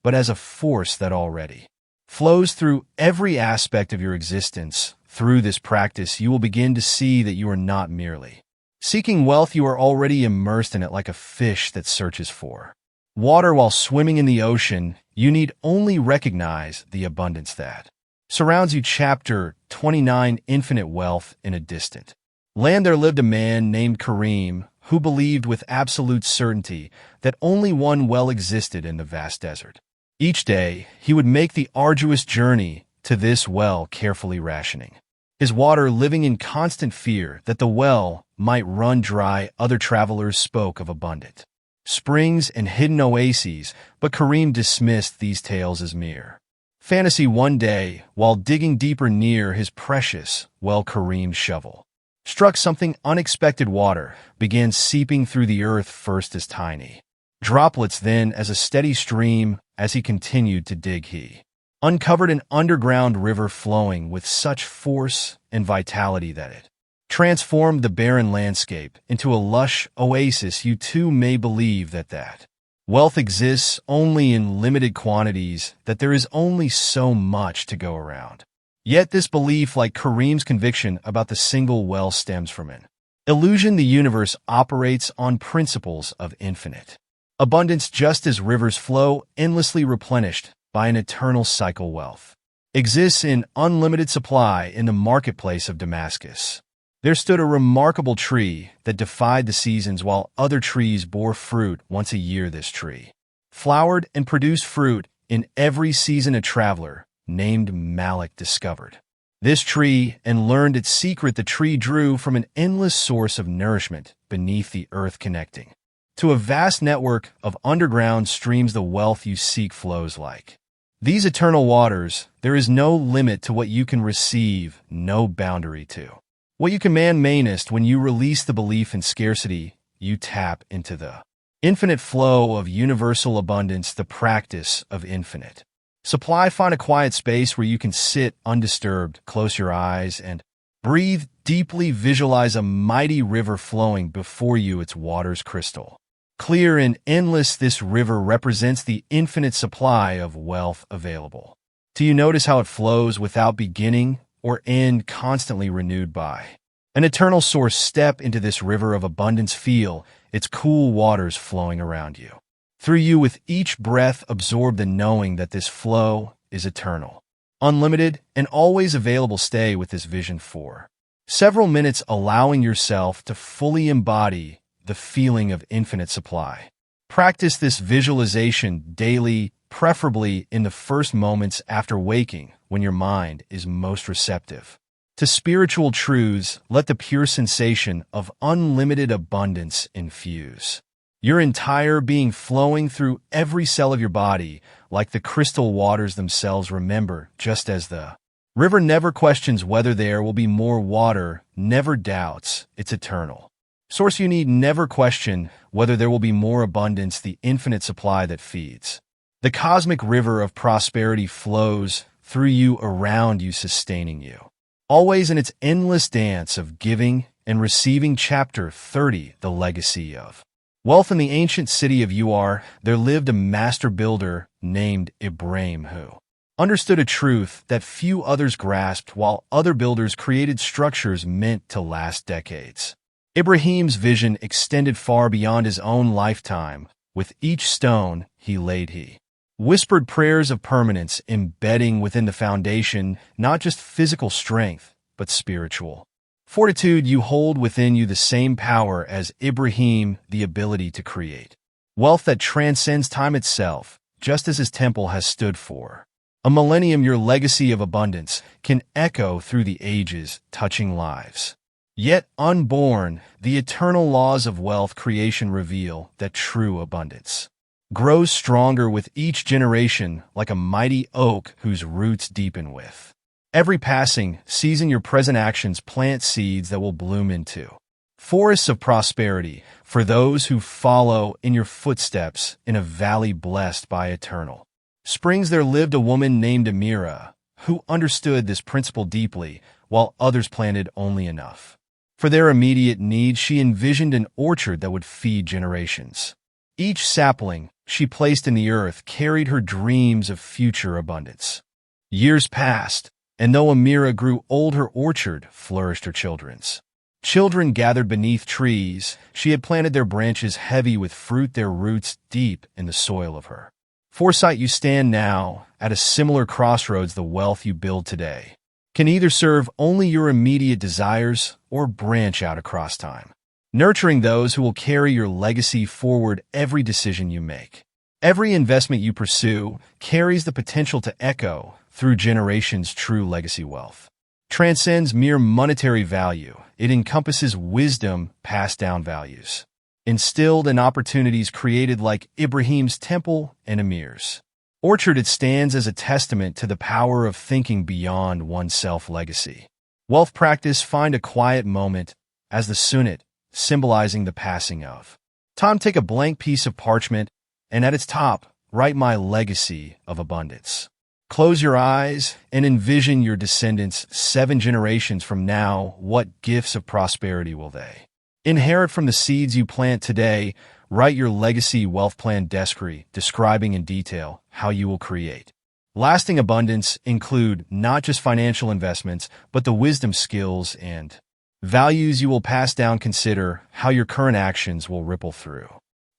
but as a force that already flows through every aspect of your existence. Through this practice, you will begin to see that you are not merely seeking wealth, you are already immersed in it. Like a fish that searches for water while swimming in the ocean, you need only recognize the abundance that surrounds you. Chapter 29, Infinite Wealth in a Distant Land. There lived a man named Kareem who believed with absolute certainty that only one well existed in the vast desert. Each day, he would make the arduous journey to this well, carefully rationing his water, living in constant fear that the well might run dry. Other travelers spoke of abundant springs and hidden oases, but Kareem dismissed these tales as mere fantasy. One day, while digging deeper near his precious well, Kareem's shovel struck something unexpected. Water began seeping through the earth, first as tiny droplets, then as a steady stream. As he continued to dig, he uncovered an underground river flowing with such force and vitality that it transformed the barren landscape into a lush oasis. You too may believe that wealth exists only in limited quantities, that there is only so much to go around. Yet this belief, like Kareem's conviction about the single well, stems from an illusion. The universe operates on principles of infinite abundance, just as rivers flow endlessly, replenished by an eternal cycle. Wealth exists in unlimited supply. In the marketplace of Damascus, there stood a remarkable tree that defied the seasons, while other trees bore fruit once a year. This tree flowered and produced fruit in every season. A traveler named Malik discovered this tree and learned its secret. The tree drew from an endless source of nourishment beneath the earth, connecting to a vast network of underground streams. The wealth you seek flows like these eternal waters. There is no limit to what you can receive, no boundary to what you command. Mainest, when you release the belief in scarcity, you tap into the infinite flow of universal abundance. The practice of infinite supply. Find a quiet space where you can sit undisturbed. Close your eyes and breathe deeply. Visualize a mighty river flowing before you, its waters crystal clear and endless. This river represents the infinite supply of wealth available. Do you notice how it flows without beginning or end, constantly renewed by an eternal source? Step into this river of abundance. Feel its cool waters flowing around you. Through you, with each breath, absorb the knowing that this flow is eternal, unlimited, and always available. Stay with this vision for several minutes, allowing yourself to fully embody the feeling of infinite supply. Practice this visualization daily, preferably in the first moments after waking, when your mind is most receptive To spiritual truths, let the pure sensation of unlimited abundance infuse. Your entire being flowing through every cell of your body, like the crystal waters themselves. Remember, just as the river never questions whether there will be more water, never doubts, it's eternal. Source you need never question whether there will be more abundance, the infinite supply that feeds. The cosmic river of prosperity flows through you, around you, sustaining you. Always in its endless dance of giving and receiving. Chapter 30, The Legacy of Wealth. In the ancient city of Ur, there lived a master builder named Ibrahim who understood a truth that few others grasped. While other builders created structures meant to last decades, Ibrahim's vision extended far beyond his own lifetime. With each stone he laid, he whispered prayers of permanence, embedding within the foundation not just physical strength, but spiritual fortitude. You hold within you the same power as Ibrahim, the ability to create wealth that transcends time itself, just as his temple has stood for a millennium. Your legacy of abundance can echo through the ages, touching lives yet unborn. The eternal laws of wealth creation reveal that true abundance grows stronger with each generation, like a mighty oak whose roots deepen with every passing season. Your present actions plant seeds that will bloom into forests of prosperity for those who follow in your footsteps. In a valley blessed by eternal springs, there lived a woman named Amira, who understood this principle deeply. While others planted only enough for their immediate needs, she envisioned an orchard that would feed generations. Each sapling she placed in the earth carried her dreams of future abundance. Years passed, and though Amira grew old, her orchard flourished. Her children's children gathered beneath trees she had planted, their branches heavy with fruit, their roots deep in the soil of her foresight. You stand now at a similar crossroads. The wealth you build today can either serve only your immediate desires or branch out across time, nurturing those who will carry your legacy forward. Every decision you make, every investment you pursue, carries the potential to echo through generations. True legacy wealth transcends mere monetary value. It encompasses wisdom, passed down values, instilled in opportunities created, like Ibrahim's temple and Amir's orchard. It stands as a testament to the power of thinking beyond oneself. Legacy wealth practice. Find a quiet moment as the sunnat, symbolizing the passing of time. Take a blank piece of parchment and at its top, write "My legacy of abundance." Close your eyes and envision your descendants 7 generations from now. What gifts of prosperity will they inherit from the seeds you plant today? Write your legacy wealth plan describing in detail how you will create lasting abundance. Include not just financial investments, but the wisdom, skills, and values you will pass down. Consider how your current actions will ripple through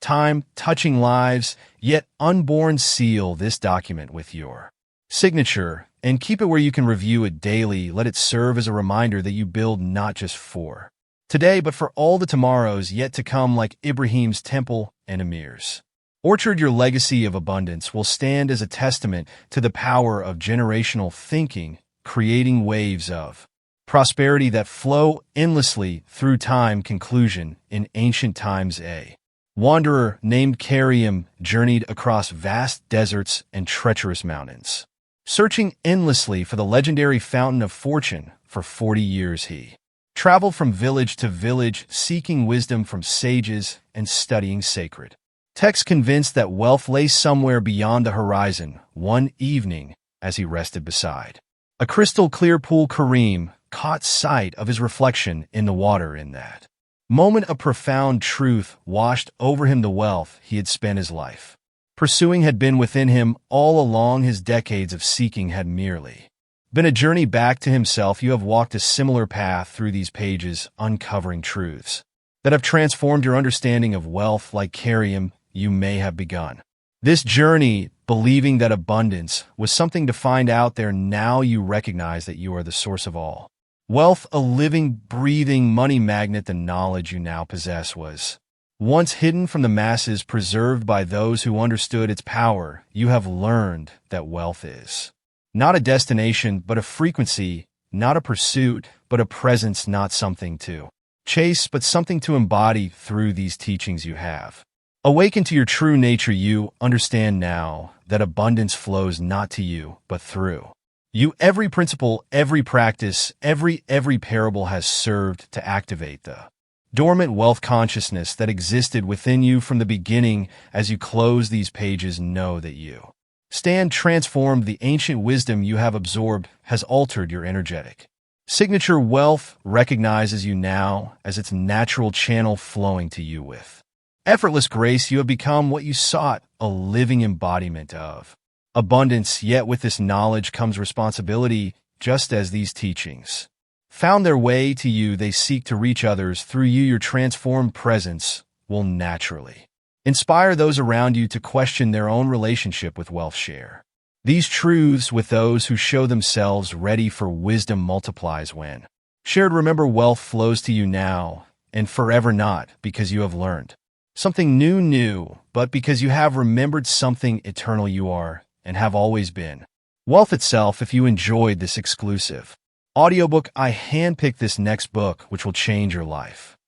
time, touching lives yet unborn. Seal this document with your signature and keep it where you can review it daily. Let it serve as a reminder that you build not just for today, but for all the tomorrows yet to come, like Ibrahim's temple and Amir's orchard. Your legacy of abundance will stand as a testament to the power of generational thinking, creating waves of prosperity that flow endlessly through time. Conclusion. In ancient times, a wanderer named Karim journeyed across vast deserts and treacherous mountains, searching endlessly for the legendary fountain of fortune. For 40 years he traveled from village to village, seeking wisdom from sages and studying sacred texts, convinced that wealth lay somewhere beyond the horizon. One evening, as he rested beside a crystal-clear pool, Karim caught sight of his reflection in the water. In that moment, a profound truth washed over him. The wealth he had spent his life pursuing had been within him all along. His decades of seeking had merely been a journey back to himself. You have walked a similar path through these pages, uncovering truths that have transformed your understanding of wealth. Like Karim, you may have begun this journey believing that abundance was something to find out there. Now you recognize that you are the source of all wealth, a living, breathing money magnet. The knowledge you now possess was once hidden from the masses, preserved by those who understood its power. You have learned that wealth is not a destination, but a frequency, not a pursuit, but a presence, not something to chase, but something to embody through these teachings you have. Awaken to your true nature. You understand now that abundance flows not to you, but through you. Every principle, every practice, every parable has served to activate the dormant wealth consciousness that existed within you from the beginning. As you close these pages, know that you stand transformed. The ancient wisdom you have absorbed has altered your energetic signature. Wealth recognizes you now as its natural channel, flowing to you with effortless grace. You have become what you sought, a living embodiment of abundance. Yet with this knowledge comes responsibility. Just as these teachings found their way to you, they seek to reach others through you. Your transformed presence will naturally inspire those around you to question their own relationship with wealth. Share these truths with those who show themselves ready, for wisdom multiplies when shared. Remember, wealth flows to you now and forever, not because you have learned something new, but because you have remembered something eternal. You are and have always been wealth itself. If you enjoyed this exclusive audiobook, I handpicked this next book which will change your life.